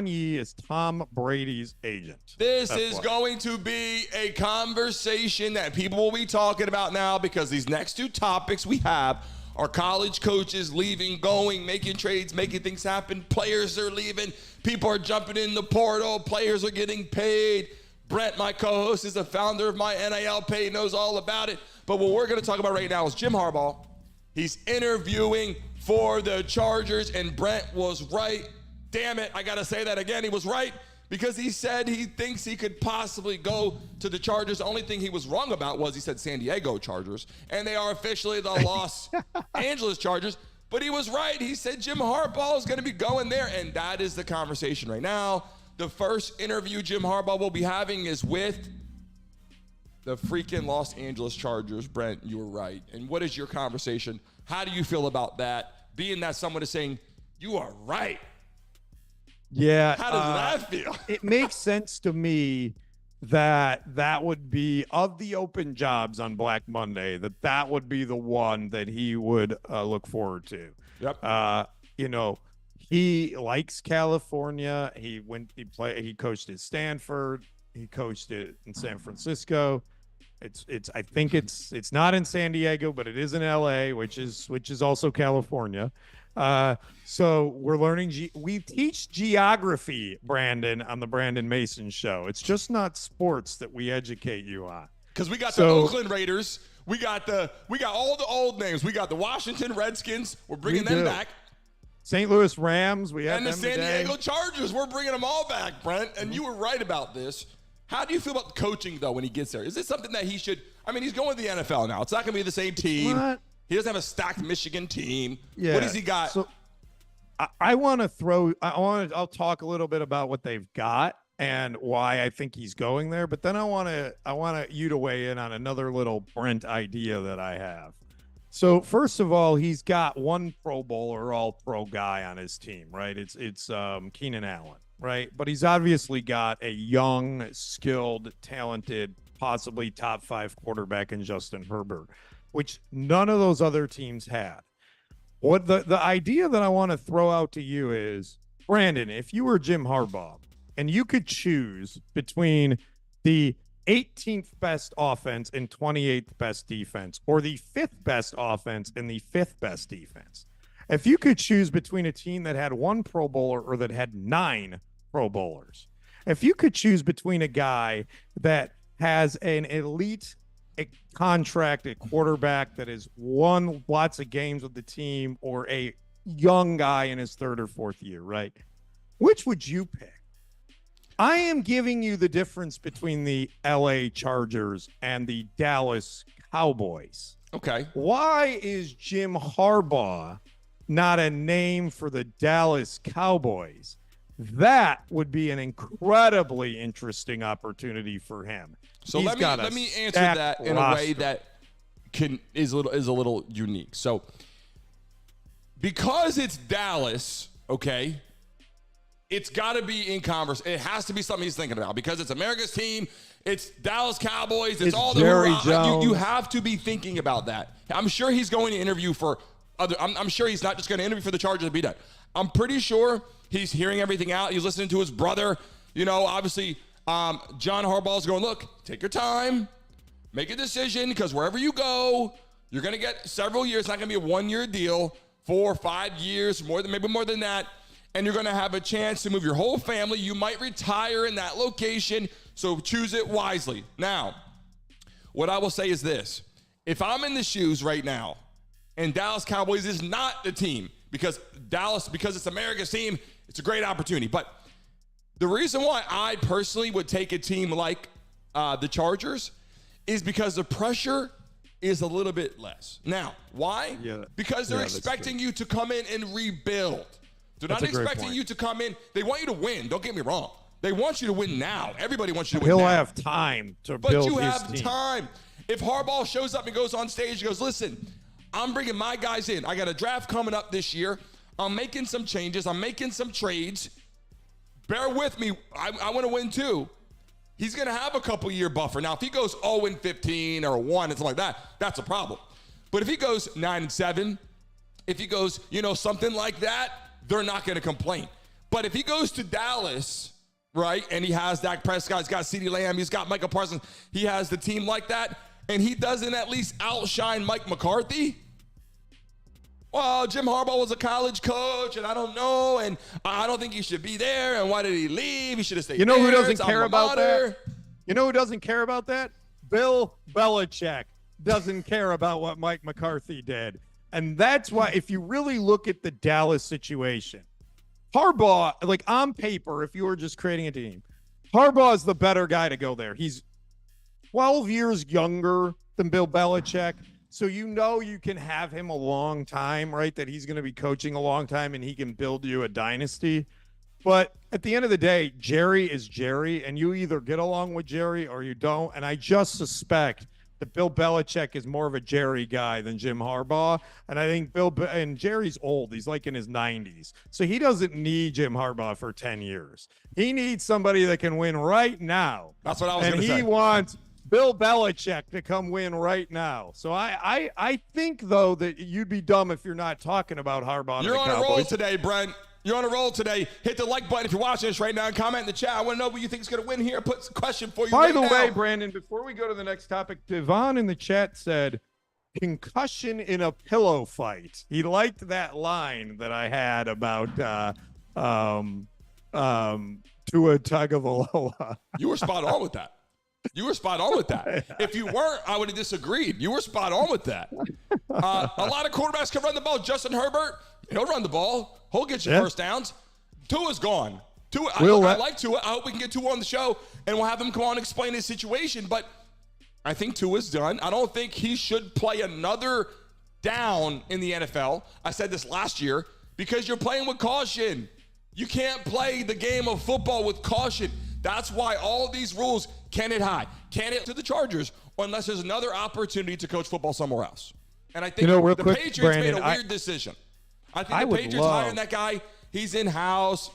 Yee is Tom Brady's agent. This is going to be a conversation that people will be talking about now because these next two topics we have are college coaches leaving, going, making trades, making things happen. Players are leaving. People are jumping in the portal. Players are getting paid. Brent, my co-host, is the founder of my NIL pay, knows all about it. But what we're going to talk about right now is Jim Harbaugh. He's interviewing for the Chargers, and Brent was right. Damn it, I got to say that again. He was right because he said he thinks he could possibly go to the Chargers. The only thing he was wrong about was he said San Diego Chargers, and they are officially the Los Angeles Chargers. But he was right. He said Jim Harbaugh is going to be going there, and that is the conversation right now. The first interview Jim Harbaugh will be having is with the freaking Los Angeles Chargers. Brent, you were right. And what is your conversation? How do you feel about that? Being that someone is saying, you are right. Yeah. How does that feel? It makes sense to me that would be, of the open jobs on Black Monday, that would be the one that he would look forward to. Yep. He likes California. He coached at Stanford. He coached it in San Francisco. I think it's not in San Diego, but it is in LA, which is also California. So we're learning. We teach geography, Brandon, on the Brandon Mason Show. It's just not sports that we educate you on. Because we got the Oakland Raiders. We got all the old names. We got the Washington Redskins. We're bringing them back. St. Louis Rams. We have and the them San today. Diego Chargers. We're bringing them all back, Brent. And you were right about this. How do you feel about coaching, though, when he gets there? Is this something that he should – I mean, he's going to the NFL now. It's not going to be the same team. What? He doesn't have a stacked Michigan team. Yeah. What has he got? So I'll talk a little bit about what they've got and why I think he's going there. But then I want you to weigh in on another little Brent idea that I have. So first of all, he's got one Pro Bowler, all-pro guy on his team, right? It's Keenan Allen, right? But he's obviously got a young, skilled, talented, possibly top 5 quarterback in Justin Herbert, which none of those other teams had. What the idea that I want to throw out to you is, Brandon, if you were Jim Harbaugh and you could choose between the 18th best offense and 28th best defense, or the 5th best offense and the 5th best defense, if you could choose between a team that had one Pro Bowler or that had 9 Pro Bowlers, if you could choose between a guy that has an elite contract, a quarterback that has won lots of games with the team, or a young guy in his 3rd or 4th year, right? Which would you pick? I am giving you the difference between the LA Chargers and the Dallas Cowboys. Okay. Why is Jim Harbaugh not a name for the Dallas Cowboys? That would be an incredibly interesting opportunity for him. So let me answer that in a way that is a little unique. So because it's Dallas, okay, it's got to be in conversation. It has to be something he's thinking about because it's America's team. It's Dallas Cowboys. It's all the Jerry Jones. You have to be thinking about that. I'm sure he's going to interview for other. I'm sure he's not just going to interview for the Chargers to be done. I'm pretty sure he's hearing everything out. He's listening to his brother. Obviously, John Harbaugh's going, look, take your time, make a decision, because wherever you go, you're going to get several years. It's not going to be a one-year deal, 4 or 5 years, maybe more than that. And you're going to have a chance to move your whole family. You might retire in that location, so choose it wisely. Now, what I will say is this. If I'm in the shoes right now, and Dallas Cowboys is not the team, because it's America's team, it's a great opportunity. But the reason why I personally would take a team like the Chargers is because the pressure is a little bit less. Now, why? Yeah. Because they're expecting you to come in and rebuild. They're not expecting you to come in. They want you to win. Don't get me wrong. They want you to win now. Everybody wants you to win now. He'll have time to build his team. But you have time. If Harbaugh shows up and goes on stage and goes, listen, I'm bringing my guys in. I got a draft coming up this year. I'm making some changes. I'm making some trades. Bear with me. I want to win too. He's going to have a couple-year buffer. Now, if he goes 0-15 or 1 and something like that, that's a problem. But if he goes 9-7, if he goes, something like that, they're not going to complain. But if he goes to Dallas, right, and he has Dak Prescott, he's got CeeDee Lamb, he's got Micah Parsons, he has the team like that, and he doesn't at least outshine Mike McCarthy, well, Jim Harbaugh was a college coach, and I don't know, and I don't think he should be there, and why did he leave? He should have stayed there. Who doesn't care about that? You know who doesn't care about that? Bill Belichick doesn't care about what Mike McCarthy did. And that's why, if you really look at the Dallas situation, Harbaugh, like on paper, if you were just creating a team, Harbaugh is the better guy to go there. He's 12 years younger than Bill Belichick. So you can have him a long time, right? That he's going to be coaching a long time and he can build you a dynasty. But at the end of the day, Jerry is Jerry, and you either get along with Jerry or you don't. And I just suspect that Bill Belichick is more of a Jerry guy than Jim Harbaugh. And I think and Jerry's old. He's like in his 90s. So he doesn't need Jim Harbaugh for 10 years. He needs somebody that can win right now. That's what I was going to say. And he wants Bill Belichick to come win right now. So I think, though, that you'd be dumb if you're not talking about Harbaugh. You're on a roll today, Brent. You're on a roll today. Hit the like button if you're watching this right now and comment in the chat. I want to know who you think is going to win here. Put a question for you By the way, Brandon, before we go to the next topic, Devon in the chat said, concussion in a pillow fight. He liked that line that I had about Tua Tagovailoa. You were spot on with that. If you weren't, I would have disagreed. You were spot on with that. A lot of quarterbacks can run the ball. Justin Herbert, he'll run the ball. He'll get you first downs. Tua's gone. I like Tua. I hope we can get Tua on the show, and we'll have him come on and explain his situation. But I think Tua's done. I don't think he should play another down in the NFL. I said this last year, because you're playing with caution. You can't play the game of football with caution. That's why all these rules can't hit high, can't hit to the Chargers, unless there's another opportunity to coach football somewhere else. And I think the Patriots made a weird decision. I think the Patriots hiring that guy. He's in-house.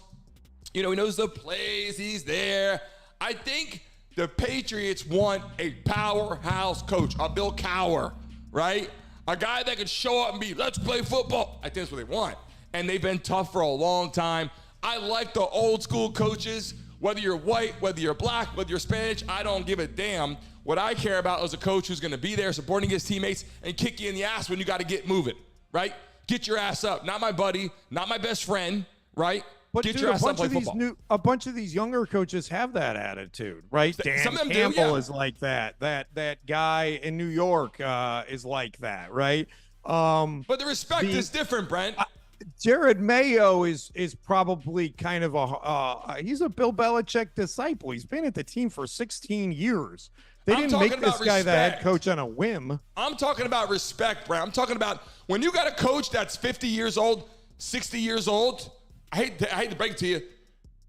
He knows the plays. He's there. I think the Patriots want a powerhouse coach, a Bill Cowher, right? A guy that could show up and be, let's play football. I think that's what they want. And they've been tough for a long time. I like the old school coaches. Whether you're white, whether you're black, whether you're Spanish, I don't give a damn. What I care about is a coach who's going to be there supporting his teammates and kick you in the ass when you got to get moving, right? Get your ass up. Not my buddy, not my best friend, right? But get your ass up and play football. A bunch of these younger coaches have that attitude, right? Dan Campbell is like that. That guy in New York is like that, right? But the respect is different, Brent. Jared Mayo is probably kind of he's a Bill Belichick disciple. He's been at the team for 16 years. They didn't make this guy the head coach on a whim. I'm talking about respect, Brent. I'm talking about when you got a coach that's 50 years old, 60 years old. I hate to break it to you.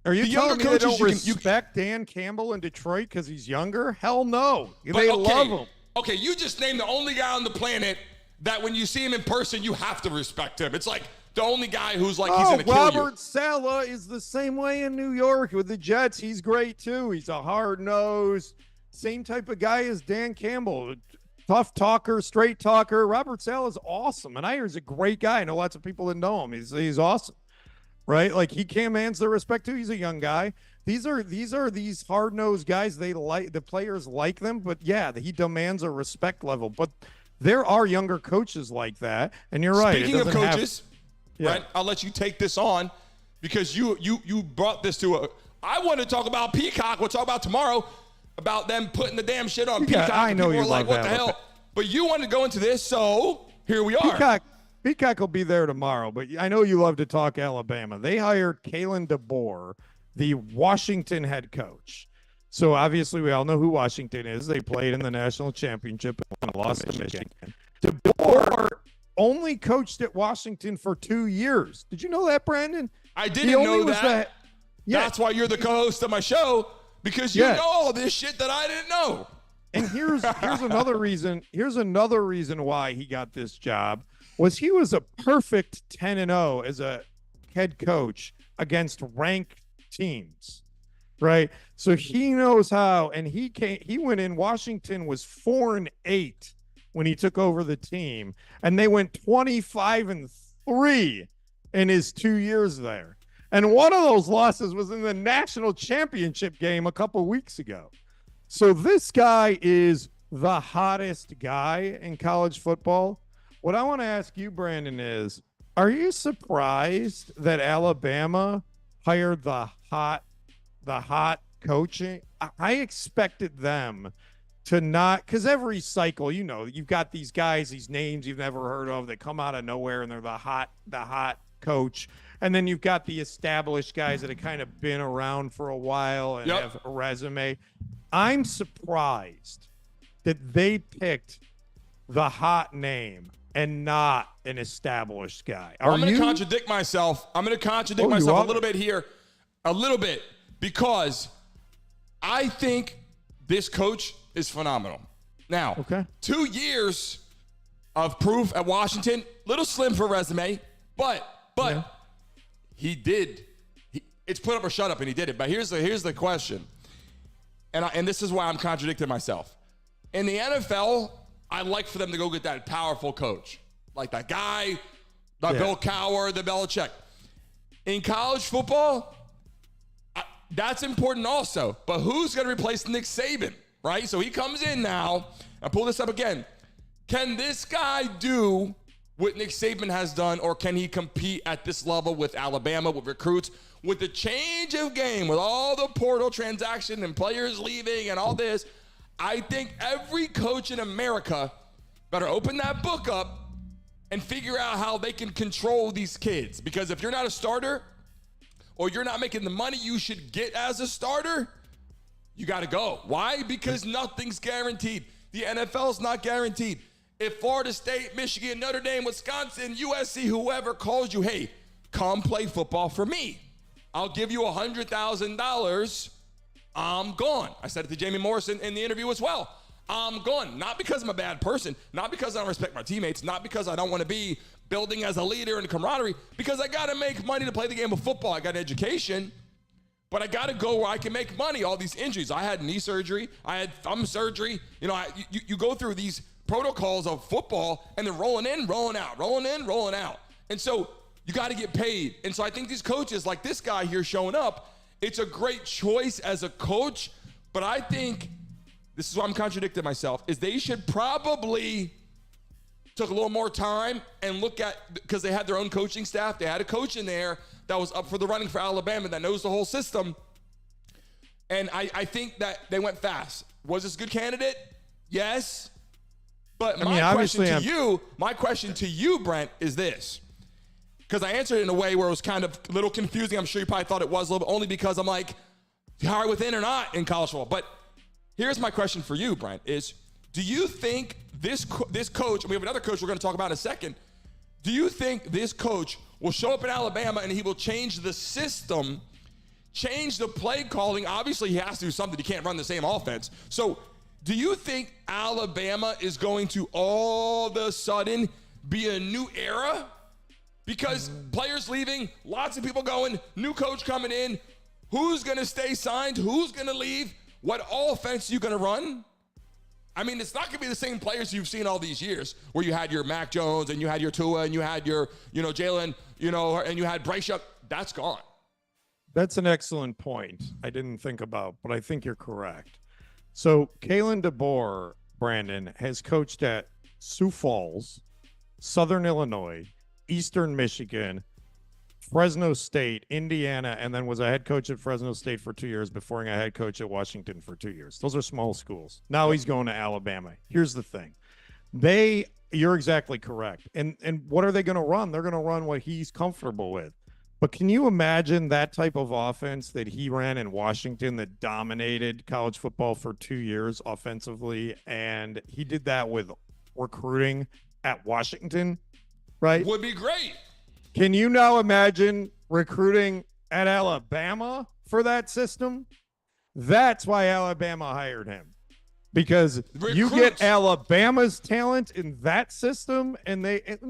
Are you telling me they don't respect Dan Campbell in Detroit because he's younger? Hell no. They love him. Okay, you just named the only guy on the planet that when you see him in person, you have to respect him. It's like the only guy who's like he's going to kill you. Robert Saleh is the same way in New York with the Jets. He's great too. He's a hard-nosed, same type of guy as Dan Campbell. Tough talker, straight talker. Robert Saleh is awesome, and I hear he's a great guy. I know lots of people that know him. He's awesome. right? Like he commands their respect too. He's a young guy. These are hard-nosed guys. They like the players like them, but yeah, he demands a respect level. But there are younger coaches like that, and you're right. Speaking of coaches, Yeah. Brent, I'll let you take this on because you brought this to a. I want to talk about Peacock. We'll talk about tomorrow about them putting the damn shit on Peacock. I know People you are like, love what the Alabama. hell? But you wanted to go into this, so here we are. Peacock will be there tomorrow, but I know you love to talk Alabama. They hired Kalen DeBoer, the Washington head coach. So obviously we all know who Washington is. They played in the national championship and lost to Michigan. DeBoer only coached at Washington for 2 years. Did you know that, Brandon? I didn't know that. Yeah. That's why you're the co-host of my show, because you know all this shit that I didn't know. And here's another reason. Here's another reason why he got this job was he was a perfect 10-0 as a head coach against ranked teams, right? So he knows how, and he went in. Washington was 4-8 when he took over the team, and they went 25-3 in his 2 years there. And one of those losses was in the national championship game a couple weeks ago. So this guy is the hottest guy in college football. What I want to ask you, Brandon, is, are you surprised that Alabama hired the hot coaching? I expected them to not, because every cycle, you know, you've got these guys, these names you've never heard of that come out of nowhere, and they're the hot coach. And then you've got the established guys that have kind of been around for a while and have a resume. I'm surprised that they picked the hot name and not an established guy. I'm going to contradict myself. I'm going to contradict myself a little bit here. A little bit. Because I think this coach is phenomenal. Now, 2 years of proof at Washington, little slim for resume, but he did. It's put up or shut up, and he did it. But here's the question, and this is why I'm contradicting myself. In the NFL, I like for them to go get that powerful coach, like that guy, the Bill Cowher, the Belichick. In college football, that's important also. But who's going to replace Nick Saban, right? So he comes in now. I pull this up again. Can this guy do what Nick Saban has done, or can he compete at this level with Alabama, with recruits, with the change of game, with all the portal transaction and players leaving and all this? I think every coach in America better open that book up and figure out how they can control these kids. Because if you're not a starter, or you're not making the money you should get as a starter, you got to go. Why? Because nothing's guaranteed. The NFL's not guaranteed. If Florida State, Michigan, Notre Dame, Wisconsin, USC, whoever calls you, hey, come play football for me, I'll give you $100,000, I'm gone. I said it to Jamie Morrison in the interview as well. I'm gone. Not because I'm a bad person, not because I don't respect my teammates, not because I don't want to be building as a leader and camaraderie, because I got to make money to play the game of football. I got an education, but I got to go where I can make money. All these injuries. I had knee surgery. I had thumb surgery. You know, you go through these protocols of football, and they're rolling in, rolling out, rolling in, rolling out. And so you got to get paid. And so I think these coaches, like this guy here showing up, it's a great choice as a coach, but I think, this is why I'm contradicting myself, is they should probably took a little more time and look at, because they had their own coaching staff. They had a coach in there that was up for the running for Alabama that knows the whole system. And I think that they went fast. Was this a good candidate? Yes. But my question to you, Brent, is this. Because I answered it in a way where it was kind of a little confusing. I'm sure you probably thought it was a little bit, only because I'm like, hire within or not in college football. But here's my question for you, Brent, is do you think this coach, and we have another coach we're going to talk about in a second, do you think this coach will show up in Alabama and he will change the system, change the play calling? Obviously, he has to do something. He can't run the same offense. So do you think Alabama is going to all of a sudden be a new era? Because players leaving, lots of people going, new coach coming in. Who's going to stay signed? Who's going to leave? What offense are you going to run? I mean, it's not going to be the same players you've seen all these years, where you had your Mac Jones and you had your Tua and you had your, Jalen, and you had Bryce Young. That's gone. That's an excellent point. I didn't think about, but I think you're correct. So Kalen DeBoer, Brandon, has coached at Sioux Falls, Southern Illinois, Eastern Michigan, Fresno State, Indiana, and then was a head coach at Fresno State for 2 years before being a head coach at Washington for 2 years. Those are small schools. Now he's going to Alabama. Here's the thing. You're exactly correct. And what are they going to run? They're going to run what he's comfortable with. But can you imagine that type of offense that he ran in Washington that dominated college football for 2 years offensively? And he did that with recruiting at Washington, right? Would be great. Can you now imagine recruiting at Alabama for that system? That's why Alabama hired him. Because you get Alabama's talent in that system, and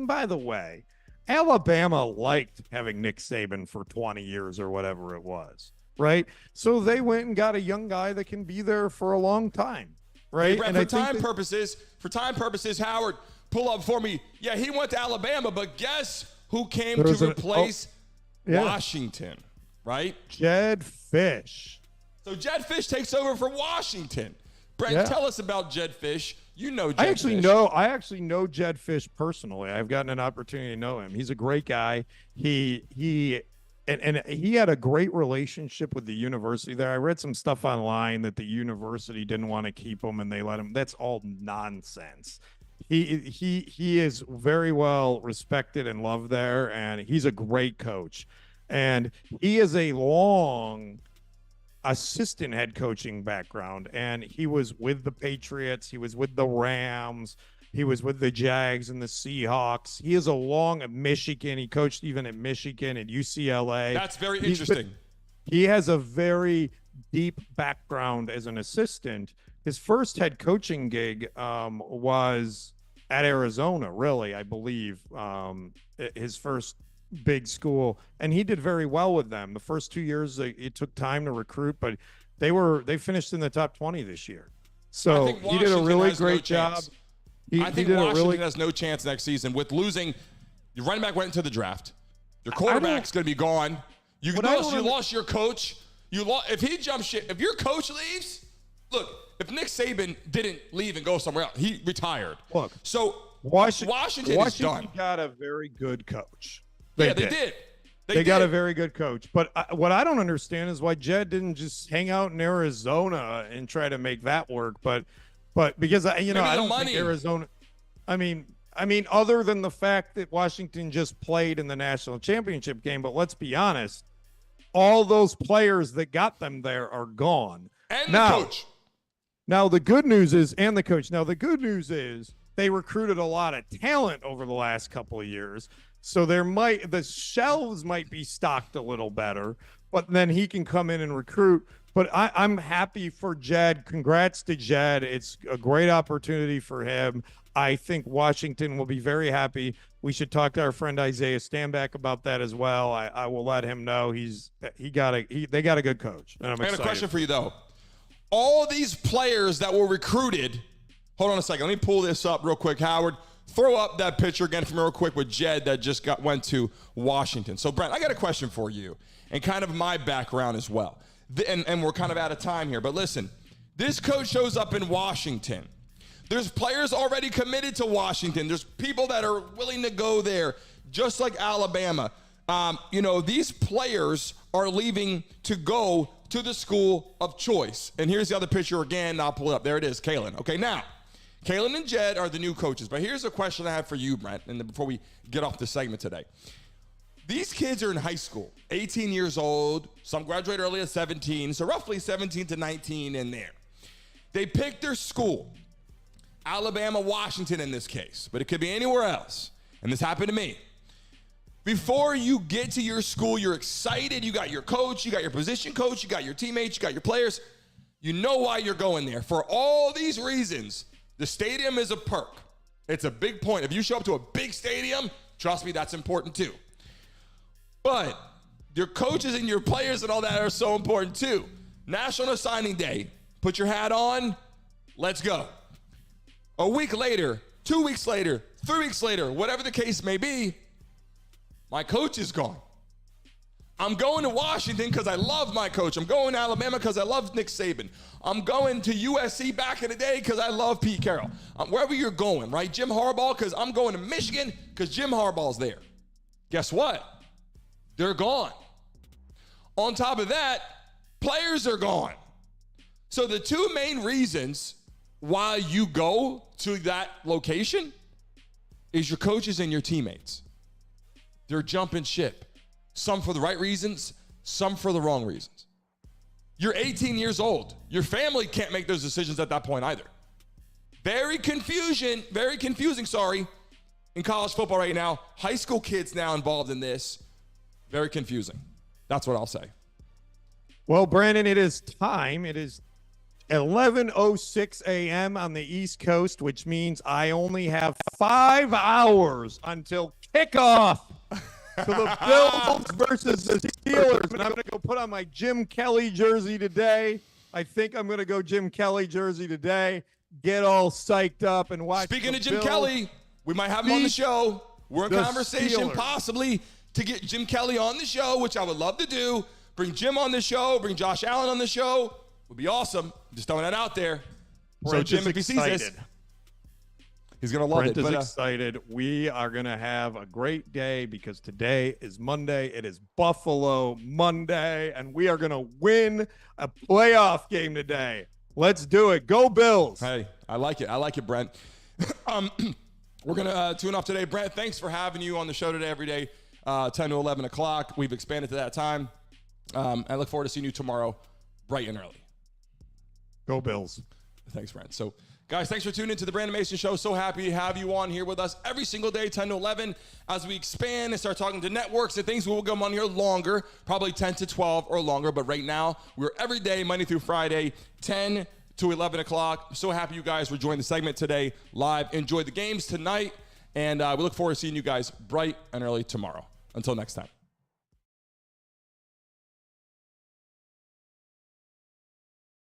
by the way, Alabama liked having Nick Saban for 20 years or whatever it was, right? So they went and got a young guy that can be there for a long time, right? Hey, Brent, for time purposes, Howard, pull up for me. Yeah, he went to Alabama, but guess who came to replace Washington, right? Jedd Fisch. So Jedd Fisch takes over for Washington. Brent, tell us about Jedd Fisch. You know Jedd Fisch. I actually know Jedd Fisch personally. I've gotten an opportunity to know him. He's a great guy. He had a great relationship with the university there. I read some stuff online that the university didn't want to keep him and they let him. That's all nonsense. He is very well respected and loved there, and he's a great coach. And he has a long assistant head coaching background, and he was with the Patriots, he was with the Rams, he was with the Jags and the Seahawks. He is a long at Michigan. He coached even at Michigan and UCLA. That's very interesting. He has a very deep background as an assistant. His first head coaching gig was at Arizona, really, I believe. His first big school, and he did very well with them. The first 2 years, it took time to recruit, but they finished in the top 20 this year. So he did a really great job. I think Washington has no chance next season with losing. Your running back went into the draft. Your quarterback's going to be gone. You lost your coach. If he jumps ship, if your coach leaves, look, if Nick Saban didn't leave and go somewhere else, he retired. Look, so Washington is done. Got a very good coach. They did. They got a very good coach. But what I don't understand is why Jedd didn't just hang out in Arizona and try to make that work. But because I don't think Arizona. I mean, other than the fact that Washington just played in the national championship game. But let's be honest, all those players that got them there are gone. And the coach. Now the good news is, and the coach. Now the good news is they recruited a lot of talent over the last couple of years. So the shelves might be stocked a little better, but then he can come in and recruit. But I'm happy for Jedd. Congrats to Jedd. It's a great opportunity for him. I think Washington will be very happy. We should talk to our friend Isaiah Stanback about that as well. I will let him know they got a good coach. And I'm excited. I got a question for you though. All these players that were recruited. Hold on a second. Let me pull this up real quick, Howard. Throw up that picture again for me real quick with Jedd that just went to Washington. So, Brent, I got a question for you and kind of my background as well. And we're kind of out of time here. But listen, this coach shows up in Washington. There's players already committed to Washington. There's people that are willing to go there, just like Alabama. These players are leaving to go to the school of choice. And here's the other picture again. I'll pull it up. There it is, Kalen. Okay, now. Kalen and Jedd are the new coaches, but here's a question I have for you, Brent, and before we get off the segment today. These kids are in high school, 18 years old. Some graduate early at 17, so roughly 17 to 19 in there. They pick their school, Alabama, Washington in this case, but it could be anywhere else, and this happened to me. Before you get to your school, you're excited. You got your coach, you got your position coach, you got your teammates, you got your players. You know why you're going there. For all these reasons, the stadium is a perk. It's a big point. If you show up to a big stadium, trust me, that's important too. But your coaches and your players and all that are so important too. National Signing Day, put your hat on, let's go. A week later, 2 weeks later, 3 weeks later, whatever the case may be, my coach is gone. I'm going to Washington because I love my coach. I'm going to Alabama because I love Nick Saban. I'm going to USC back in the day because I love Pete Carroll. Wherever you're going, right? Jim Harbaugh, because I'm going to Michigan because Jim Harbaugh's there. Guess what? They're gone. On top of that, players are gone. So the two main reasons why you go to that location is your coaches and your teammates. They're jumping ship. Some for the right reasons, some for the wrong reasons. You're 18 years old. Your family can't make those decisions at that point either. Very confusing, in college football right now. High school kids now involved in this. Very confusing. That's what I'll say. Well, Brandon, it is time. It is 11:06 a.m. on the East Coast, which means I only have 5 hours until kickoff to the Bills versus the Steelers. And I'm going to go put on my Jim Kelly jersey today. I think I'm going to go Jim Kelly jersey today. Get all psyched up and watch. Speaking of Jim Bills Kelly, we might have him on the show. We're in the conversation Steelers. possibly to get Jim Kelly on the show, which I would love to do. Bring Jim on the show. Bring Josh Allen on the show. Would be awesome. Just throwing that out there. Brent so Jim, if he sees this, he's going to love Brent it. is But, excited. We are going to have a great day because today is Monday. It is Buffalo Monday, and we are going to win a playoff game today. Let's do it. Go Bills. hey, I like it. I like it, Brent. We're going to tune off today. Brent, thanks for having you on the show today every day, 10 to 11 o'clock. We've expanded to that time. I look forward to seeing you tomorrow bright and early. Go Bills. Thanks, Brent. So, guys, thanks for tuning into the Brandon Mason Show. So happy to have you on here with us every single day, 10 to 11. As we expand and start talking to networks and things, we will come on here longer, probably 10 to 12 or longer. But right now, we're every day, Monday through Friday, 10 to 11 o'clock. I'm so happy you guys were joining the segment today live. Enjoy the games tonight, and we look forward to seeing you guys bright and early tomorrow. Until next time.